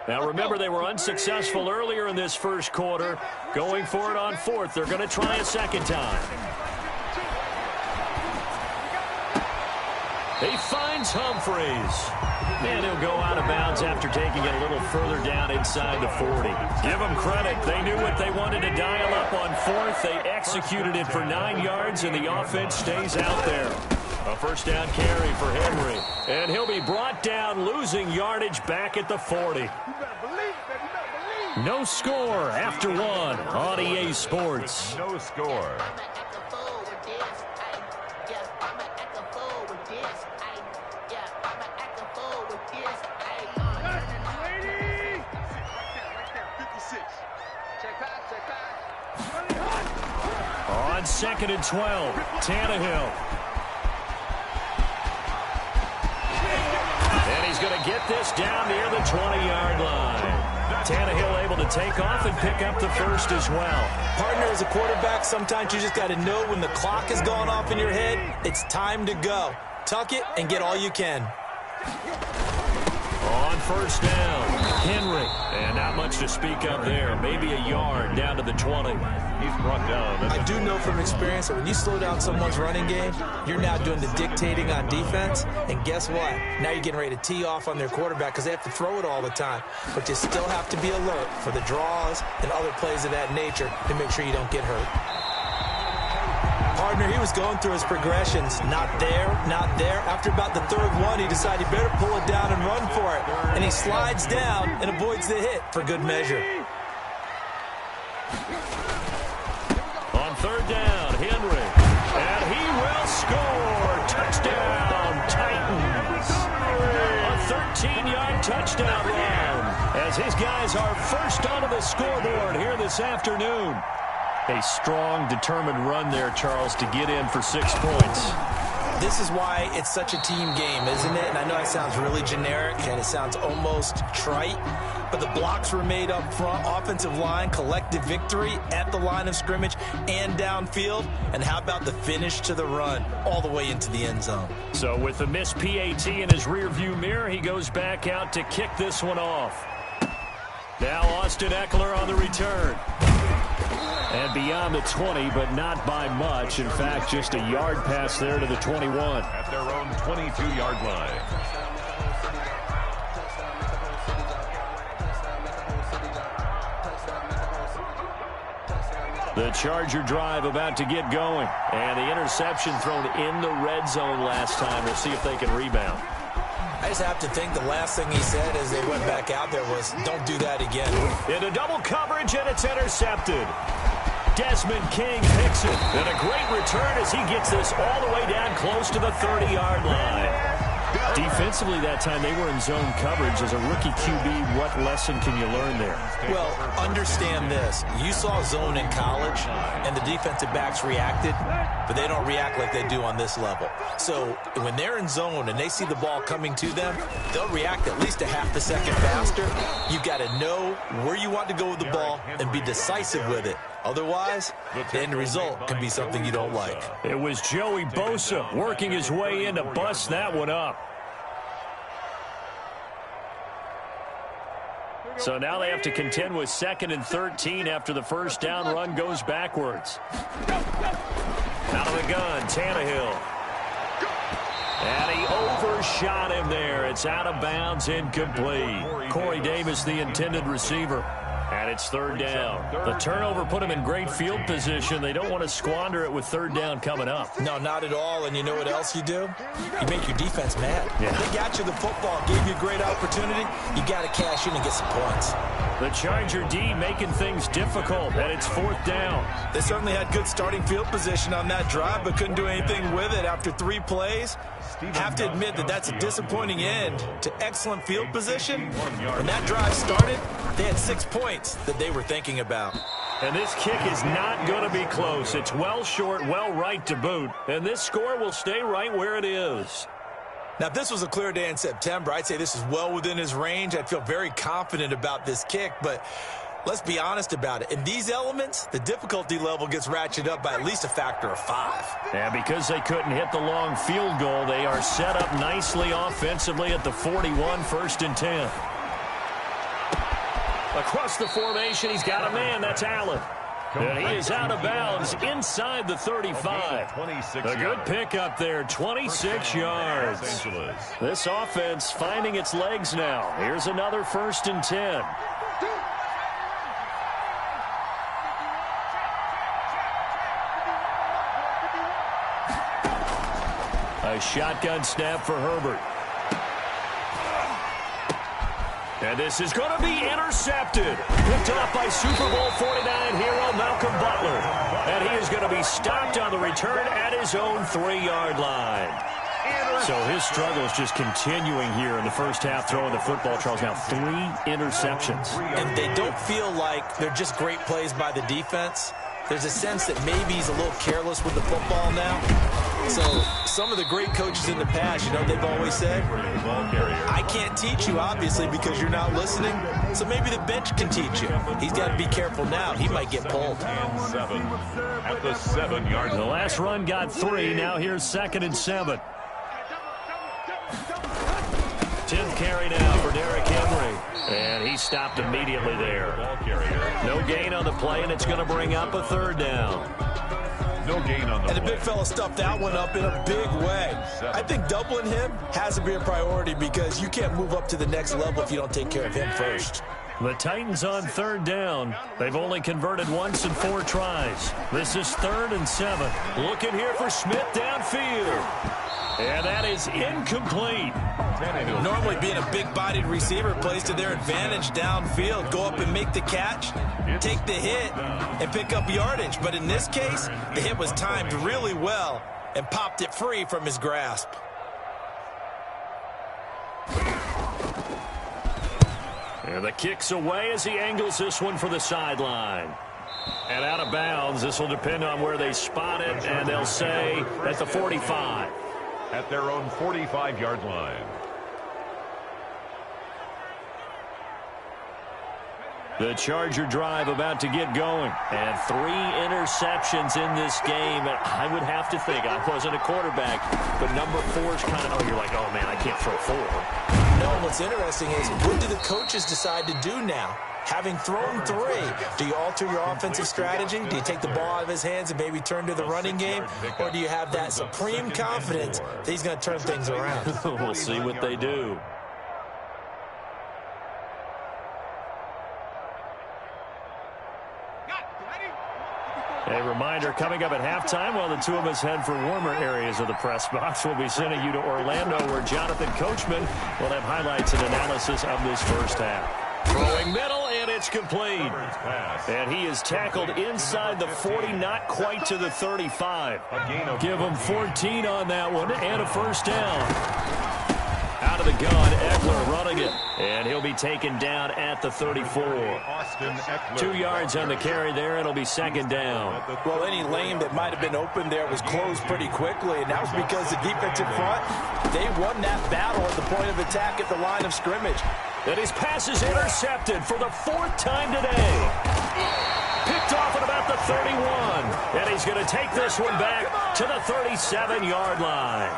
Now, remember, they were unsuccessful earlier in this first quarter. Going for it on 4th. They're going to try a second time. He finds Humphreys. And he'll go out of bounds after taking it a little further down inside the 40. Give them credit. They knew what they wanted to dial up on 4th. They executed it for 9 yards, and the offense stays out there. A first down carry for Henry. And he'll be brought down, losing yardage back at the 40. No score after 1 on EA Sports. No score. on 2nd and 12. Tannehill. And he's going to get this down near the 20-yard line. Tannehill able to take off and pick up the first as well. Partner, as a quarterback, sometimes you just got to know when the clock has gone off in your head, it's time to go. Tuck it and get all you can. On first down, Henry. And not much to speak of there. Maybe a yard down to the 20. He's brought down. I do know from experience that when you slow down someone's running game, you're now doing the dictating on defense. And guess what? Now you're getting ready to tee off on their quarterback because they have to throw it all the time. But you still have to be alert for the draws and other plays of that nature to make sure you don't get hurt. Partner, he was going through his progressions. Not there, not there. After about the third one, he decided he better pull it down and run for it. And he slides down and avoids the hit for good measure. On third down, Henry. And he will score. Touchdown, Titans. A 13-yard touchdown run as his guys are first onto the scoreboard here this afternoon. A strong, determined run there, Charles, to get in for 6 points. This is why it's such a team game, isn't it? And I know it sounds really generic and it sounds almost trite, but the blocks were made up front, offensive line, collective victory at the line of scrimmage and downfield. And how about the finish to the run all the way into the end zone? So with the missed PAT in his rearview mirror, he goes back out to kick this one off. Now Austin Eckler on the return. And beyond the 20, but not by much. In fact, just a yard pass there to the 21. At their own 22-yard line. The Charger drive about to get going. And the interception thrown in the red zone last time. We'll see if they can rebound. I just have to think the last thing he said as they went back out there was, don't do that again. Into double coverage, and it's intercepted. Desmond King picks it. And a great return as he gets this all the way down close to the 30-yard line. Defensively that time, they were in zone coverage. As a rookie QB, what lesson can you learn there? Well, understand this. You saw zone in college, and the defensive backs reacted, but they don't react like they do on this level. So when they're in zone and they see the ball coming to them, they'll react at least a half a second faster. You've got to know where you want to go with the ball and be decisive with it. Otherwise, the end result can be something you don't like. It was Joey Bosa working his way in to bust that one up. So now they have to contend with 2nd and 13 after the first down run goes backwards. Out of the gun, Tannehill. And he overshot him there. It's out of bounds, incomplete. Corey Davis, the intended receiver. And it's third down. The turnover put him in great field position. They don't want to squander it with third down coming up. No, not at all. And you know what else you do? You make your defense mad. Yeah. They got you the football, gave you a great opportunity. You got to cash in and get some points. The Charger D making things difficult, and it's fourth down. They certainly had good starting field position on that drive, but couldn't do anything with it after 3 plays. Have to admit that that's a disappointing end to excellent field position. When that drive started, they had 6 points that they were thinking about. And this kick is not going to be close. It's well short, well right to boot. And this score will stay right where it is. Now, if this was a clear day in September, I'd say this is well within his range. I'd feel very confident about this kick, but let's be honest about it. In these elements, the difficulty level gets ratcheted up by at least a factor of 5. And because they couldn't hit the long field goal, they are set up nicely offensively at the 41, 1st and 10. Across the formation, he's got a man. That's Allen. And he is out of bounds inside the 35. A good pickup there, 26 yards. This offense finding its legs now. Here's another 1st and 10. A shotgun snap for Herbert. And this is going to be intercepted. Picked off by Super Bowl 49 hero Malcolm Butler. And he is going to be stopped on the return at his own 3-yard line. So his struggles just continuing here in the first half, throwing the football, Charles. Now 3 interceptions. And they don't feel like they're just great plays by the defense. there's a sense that maybe he's a little careless with the football now. So some of the great coaches in the past, you know, they've always said, I can't teach you, obviously, because you're not listening. So maybe the bench can teach you. He's got to be careful now. He might get pulled. And 7 at the 7-yard line. The last run got 3. Now here's 2nd and 7. 10th carry now for Derrick Henry. And he stopped immediately there. No gain on the play, and it's going to bring up a 3rd down. No gain on the And the big fella stuffed that one up in a big way. I think doubling him has to be a priority because you can't move up to the next level if you don't take care of him first. The Titans on 3rd down. They've only converted once in 4 tries. This is 3rd and 7. Looking here for Smith downfield. And that is incomplete. Normally being a big-bodied receiver plays to their advantage downfield. Go up and make the catch, take the hit, and pick up yardage. But in this case, the hit was timed really well and popped it free from his grasp. And the kick's away as he angles this one for the sideline. And out of bounds. This will depend on where they spot it, and they'll say at the 45. At their own 45-yard line. The Charger drive about to get going. And 3 interceptions in this game. I would have to think, I wasn't a quarterback, but number 4 is kind of, you're like, oh, man, I can't throw 4. No, what's interesting is, what do the coaches decide to do now? Having thrown 3, do you alter your offensive strategy? Do you take the ball out of his hands and maybe turn to the running game? Or do you have that supreme confidence that he's going to turn things around? We'll see what they do. A reminder, coming up at halftime, while the two of us head for warmer areas of the press box, we'll be sending you to Orlando, where Jonathan Coachman will have highlights and analysis of this first half. Throwing middle, and it's complete. And he is tackled inside the 40, not quite to the 35. Give him 14 on that one, and a first down. Out of the gun, Eckler running it. And he'll be taken down at the 34. 2 yards on the carry there. It'll be 2nd down. Well, any lane that might have been open there was closed pretty quickly, and that was because the defensive front, they won that battle at the point of attack at the line of scrimmage. And his pass is intercepted for the 4th time today. Picked off at about the 31. And he's going to take this one back to the 37-yard line.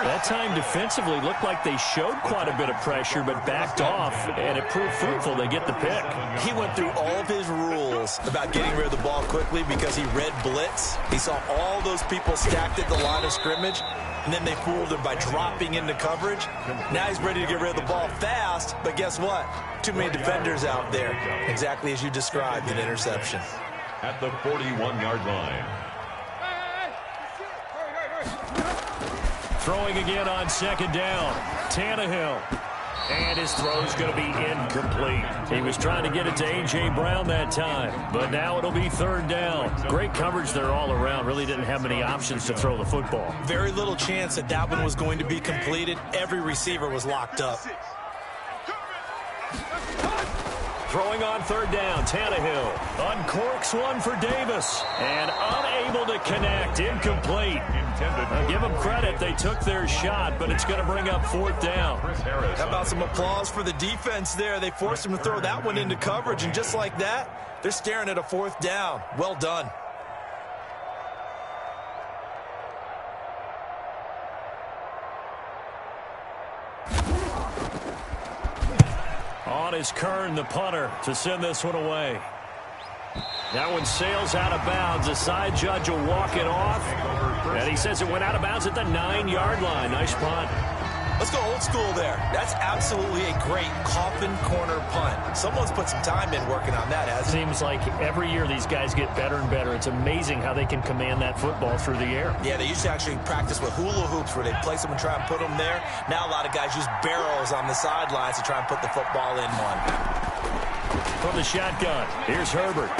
That time defensively looked like they showed quite a bit of pressure but backed off, and it proved fruitful. They get the pick. He went through all of his rules about getting rid of the ball quickly because he read blitz. He saw all those people stacked at the line of scrimmage, and then they fooled him by dropping into coverage. Now he's ready to get rid of the ball fast, but guess what? Too many defenders out there. Exactly as you described, an interception. At the 41-yard line. Throwing again on 2nd down. Tannehill. And his throw's going to be incomplete. He was trying to get it to A.J. Brown that time, but now it'll be 3rd down. Great coverage there all around. Really didn't have many options to throw the football. Very little chance that that one was going to be completed. Every receiver was locked up. Throwing on 3rd down, Tannehill uncorks one for Davis, and unable to connect, incomplete. I'll give them credit, they took their shot, but it's going to bring up 4th down. How about some applause for the defense there? They forced him to throw that one into coverage, and just like that, they're staring at a 4th down. Well done. On is Kern, the punter, to send this one away. That one sails out of bounds. The side judge will walk it off. And he says it went out of bounds at the 9-yard line. Nice punt. Let's go old school there. That's absolutely a great coffin corner punt. Someone's put some time in working on that, hasn't it? Seems like every year these guys get better and better. It's amazing how they can command that football through the air. Yeah, they used to actually practice with hula hoops where they place them and try and put them there. Now a lot of guys use barrels on the sidelines to try and put the football in one. From the shotgun, here's Herbert.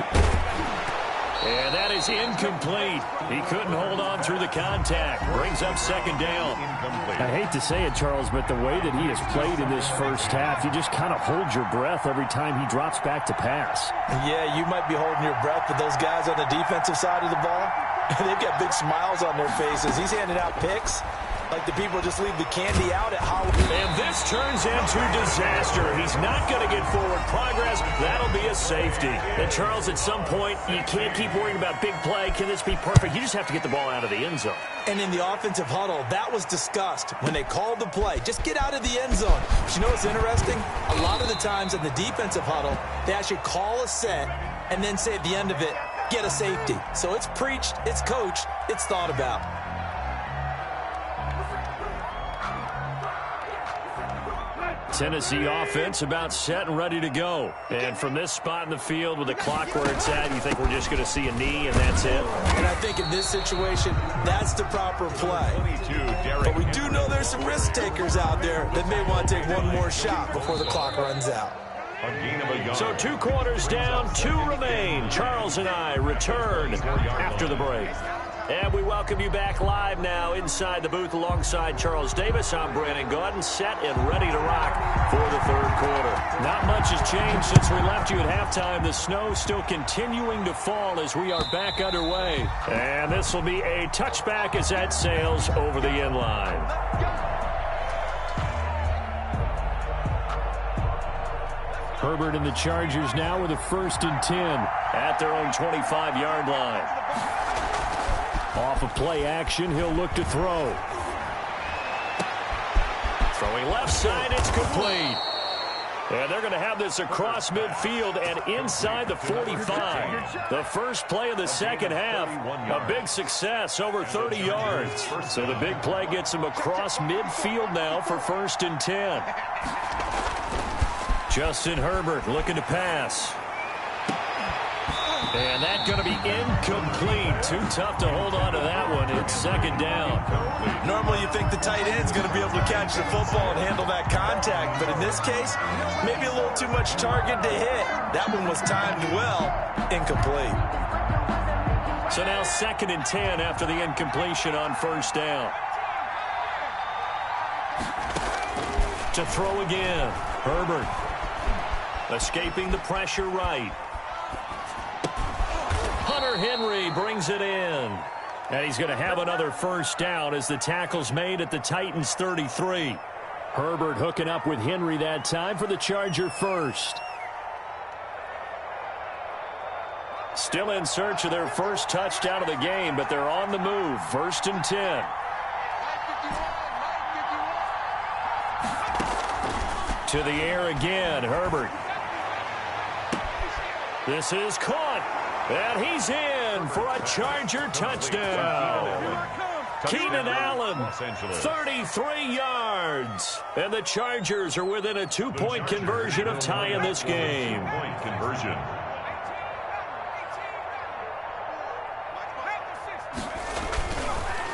And that is incomplete. He couldn't hold on through the contact. Brings up second down. I hate to say it, Charles, but the way that he has played in this first half, you just kind of hold your breath every time he drops back to pass. Yeah, you might be holding your breath, but those guys on the defensive side of the ball, they've got big smiles on their faces. He's handing out picks like the people just leave the candy out at Halloween. And this turns into disaster. He's not going to get forward progress. That'll be a safety. And, Charles, at some point, you can't keep worrying about big play. Can this be perfect? You just have to get the ball out of the end zone. And in the offensive huddle, that was discussed when they called the play. Just get out of the end zone. But you know what's interesting? A lot of the times in the defensive huddle, they actually call a set and then say at the end of it, get a safety. So it's preached, it's coached, it's thought about. Tennessee offense about set and ready to go. And from this spot in the field with the clock where it's at, you think we're just going to see a knee and that's it? And I think in this situation, that's the proper play. But we do know there's some risk takers out there that may want to take one more shot before the clock runs out. So 2 quarters down, 2 remain. Charles and I return after the break. And we welcome you back live now inside the booth alongside Charles Davis. I'm Brandon Gaudin, set and ready to rock for the third quarter. Not much has changed since we left you at halftime. The snow still continuing to fall as we are back underway. And this will be a touchback as that sails over the end line. Herbert and the Chargers now with a 1st and 10 at their own 25-yard line. Off of play action, he'll look to throw. Throwing left side, it's complete. And they're going to have this across midfield and inside the 45. The first play of the second half, a big success, over 30 yards. So the big play gets him across midfield now for 1st and 10. Justin Herbert looking to pass. And that's going to be incomplete. Too tough to hold on to that one. It's second down. Normally you think the tight end's going to be able to catch the football and handle that contact. But in this case, maybe a little too much target to hit. That one was timed well. Incomplete. So now 2nd and 10 after the incompletion on 1st down. To throw again. Herbert escaping the pressure right. Hunter Henry brings it in. And he's going to have another 1st down as the tackle's made at the Titans' 33. Herbert hooking up with Henry that time for the Charger 1st. Still in search of their first touchdown of the game, but they're on the move. 1st and 10. To the air again, Herbert. This is caught. And he's in for a Charger touchdown. Keenan Allen, 33 yards. And the Chargers are within a 2-point conversion of tying this game.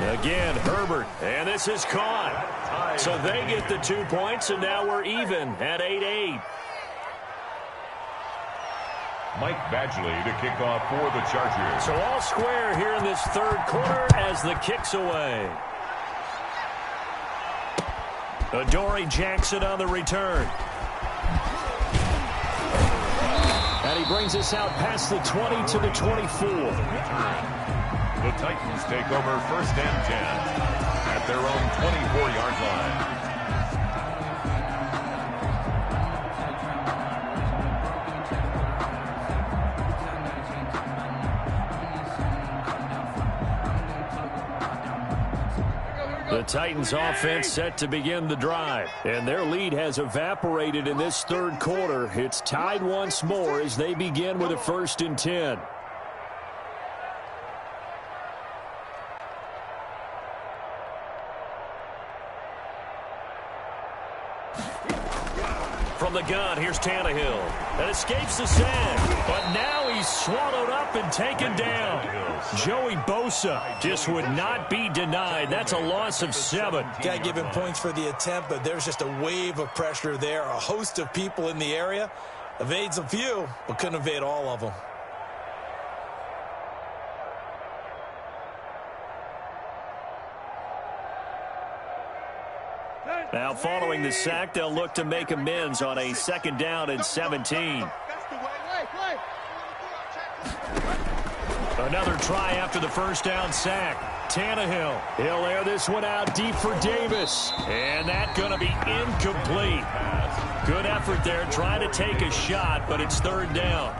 Again, Herbert. And this is caught. So they get the 2 points, and now we're even at 8-8. Mike Badgley to kick off for the Chargers. So all square here in this third quarter as the kick's away. Adoree Jackson on the return. And he brings us out past the 20 to the 24. The Titans take over 1st and 10 at their own 24-yard line. The Titans offense set to begin the drive, and their lead has evaporated in this third quarter. It's tied once more as they begin with a 1st and 10. From the gun, here's Tannehill. That escapes the sack, but now he's swallowed up and taken down. Joey Bosa just would not be denied. That's a loss of 7. Got to give him points for the attempt, but there's just a wave of pressure there. A host of people in the area. Evades a few, but couldn't evade all of them. Now, following the sack, they'll look to make amends on a 2nd down and 17. Another try after the 1st down sack. Tannehill, he'll air this one out deep for Davis. And that's going to be incomplete. Good effort there, trying to take a shot, but it's 3rd down.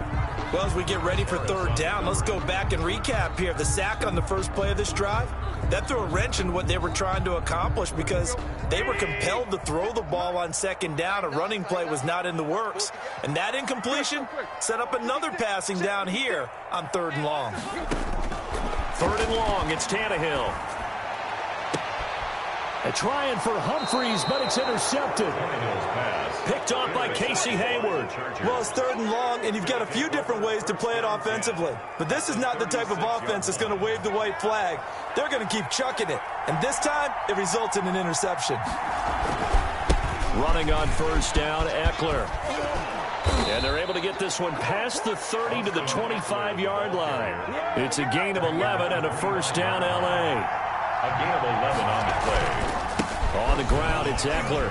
Well, as we get ready for 3rd down, let's go back and recap here. The sack on the first play of this drive, that threw a wrench in what they were trying to accomplish because they were compelled to throw the ball on 2nd down. A running play was not in the works. And that incompletion set up another passing down here on 3rd and long. 3rd and long, it's Tannehill. Trying for Humphreys, but it's intercepted. Picked off by Casey Hayward. Well, it's 3rd and long, and you've got a few different ways to play it offensively. But this is not the type of offense that's going to wave the white flag. They're going to keep chucking it. And this time, it results in an interception. Running on 1st down, Eckler. And they're able to get this one past the 30 to the 25-yard line. It's a gain of 11 and a 1st down, L.A. A gain of 11 on the play. On the ground, it's Eckler.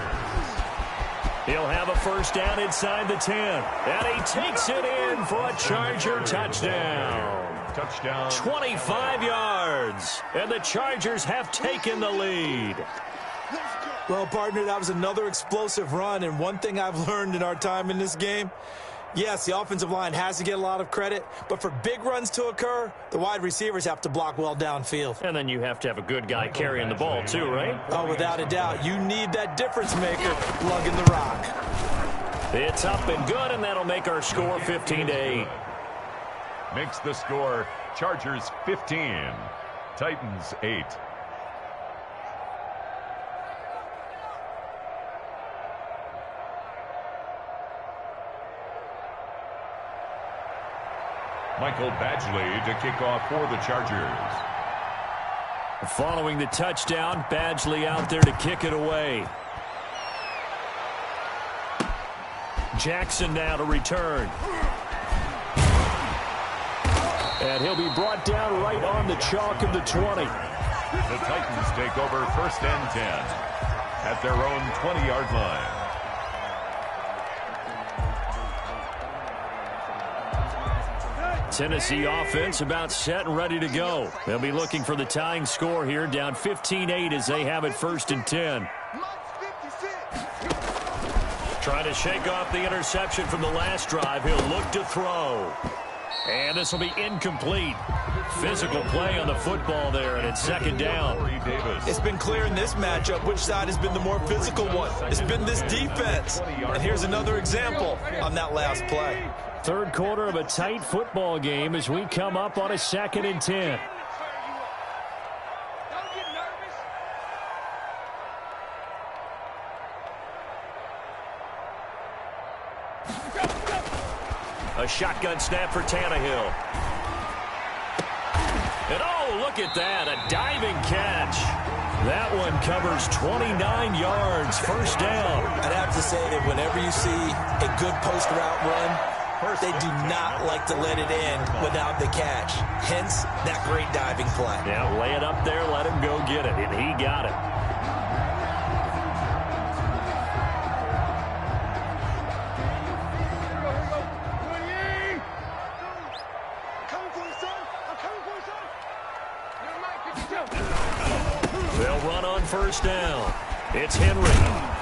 He'll have a 1st down inside the 10. And he takes it in for a Charger touchdown. Touchdown. 25 yards. And the Chargers have taken the lead. Well, partner, that was another explosive run. And one thing I've learned in our time in this game, yes, the offensive line has to get a lot of credit, but for big runs to occur, the wide receivers have to block well downfield. And then you have to have a good guy carrying the ball too, right? Oh, without a doubt. You need that difference maker lugging the rock. It's up and good, and that'll make our score 15-8. Makes the score Chargers 15, Titans 8. Michael Badgley to kick off for the Chargers. Following the touchdown, Badgley out there to kick it away. Jackson now to return. And he'll be brought down right on the chalk of the 20. The Titans take over 1st and 10 at their own 20-yard line. Tennessee offense about set and ready to go. They'll be looking for the tying score here, down 15-8 as they have it 1st and 10. Trying to shake off the interception from the last drive. He'll look to throw. And this will be incomplete. Physical play on the football there, and it's 2nd down. It's been clear in this matchup which side has been the more physical one. It's been this defense. And here's another example on that last play. 3rd quarter of a tight football game as we come up on a 2nd and 10. A shotgun snap for Tannehill. And oh, look at that, a diving catch. That one covers 29 yards, 1st down. I'd have to say that whenever you see a good post route run, they do not like to let it in without the catch. Hence, that great diving play. Yeah, lay it up there, let him go get it, and he got it. They'll run on 1st down. It's Henry.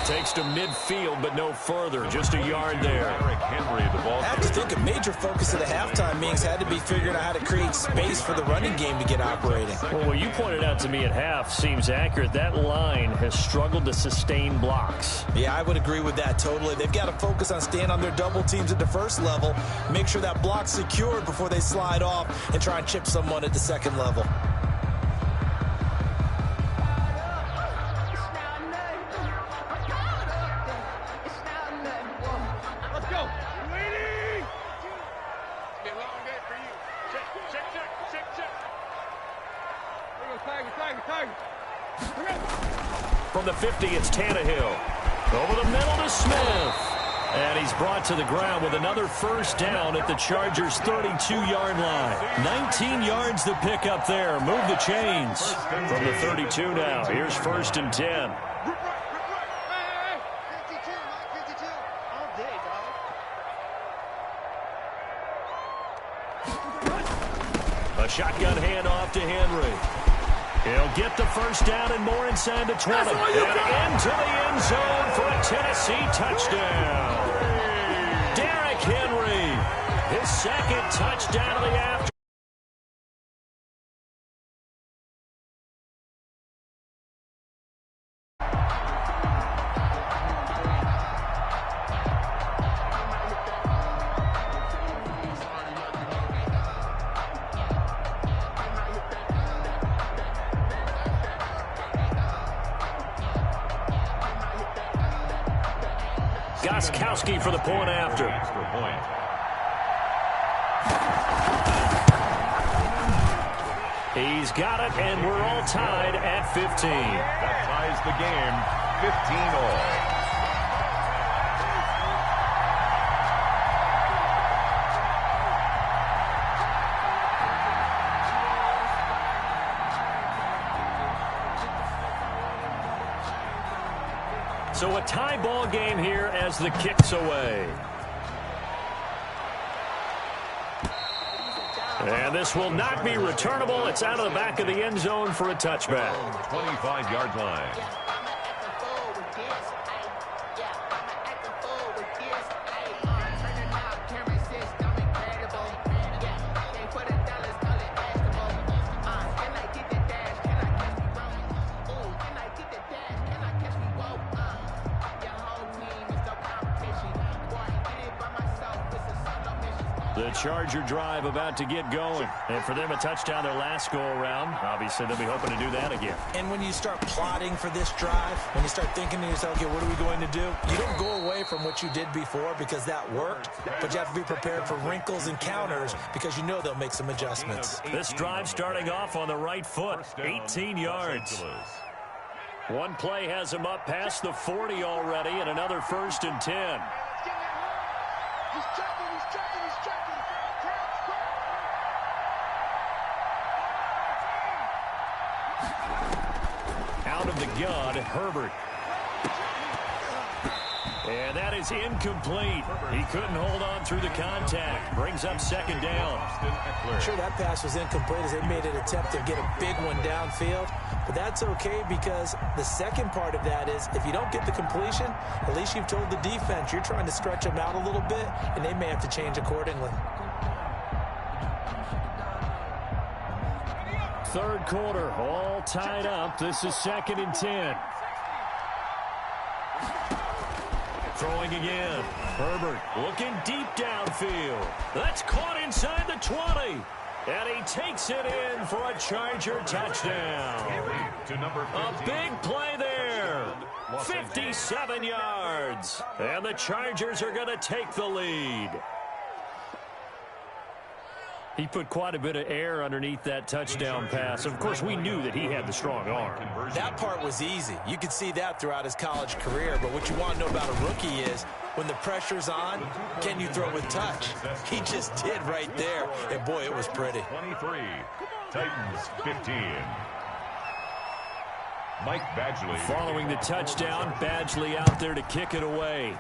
Takes to midfield, but no further. Just a yard there. Henry, the ball. I have to think a major focus of the halftime meetings had to be figuring out how to create space for the running game to get operating. Well, what you pointed out to me at half seems accurate. That line has struggled to sustain blocks. Yeah, I would agree with that totally. They've got to focus on staying on their double teams at the 1st level, make sure that block's secured before they slide off and try and chip someone at the 2nd level. From the 50, it's Tannehill. Over the middle to Smith. And he's brought to the ground with another 1st down at the Chargers' 32-yard line. 19 yards to pick up there. Move the chains. From the 32 now. Here's 1st and 10. shotgun handoff to Henry. He'll get the first down and more inside the 20. And into the end zone for a Tennessee touchdown. Derrick Henry, his second touchdown of the afternoon. Goskowski for the point after. Extra point. He's got it, and we're all tied at 15. That ties the game, 15 all. So a tie ball game here as the kick's away. And this will not be returnable. It's out of the back of the end zone for a touchback. 25-yard line. The Charger drive about to get going. And for them, a touchdown their last go-around. Obviously, they'll be hoping to do that again. And when you start plotting for this drive, when you start thinking to yourself, okay, what are we going to do? You don't go away from what you did before because that worked, but you have to be prepared for wrinkles and counters because you know they'll make some adjustments. This drive starting off on the right foot, 18 yards. One play has him up past the 40 already, and another 1st and 10. Out of the gun, Herbert. And that is incomplete. He couldn't hold on through the contact. Brings up 2nd down. I'm sure that pass was incomplete as they made an attempt to get a big one downfield. But that's okay because the second part of that is if you don't get the completion, at least you've told the defense you're trying to stretch them out a little bit, and they may have to change accordingly. Third quarter, all tied up. This is 2nd and 10. Throwing again. Herbert looking deep downfield. That's caught inside the 20. And he takes it in for a Charger touchdown. A big play there. 57 yards. And the Chargers are going to take the lead. He put quite a bit of air underneath that touchdown pass. Of course, we knew that he had the strong arm. That part was easy. You could see that throughout his college career. But what you want to know about a rookie is when the pressure's on, can you throw with touch? He just did right there. And, boy, it was pretty. 23, Titans 15. Mike Badgley. Following the touchdown, Badgley out there to kick it away.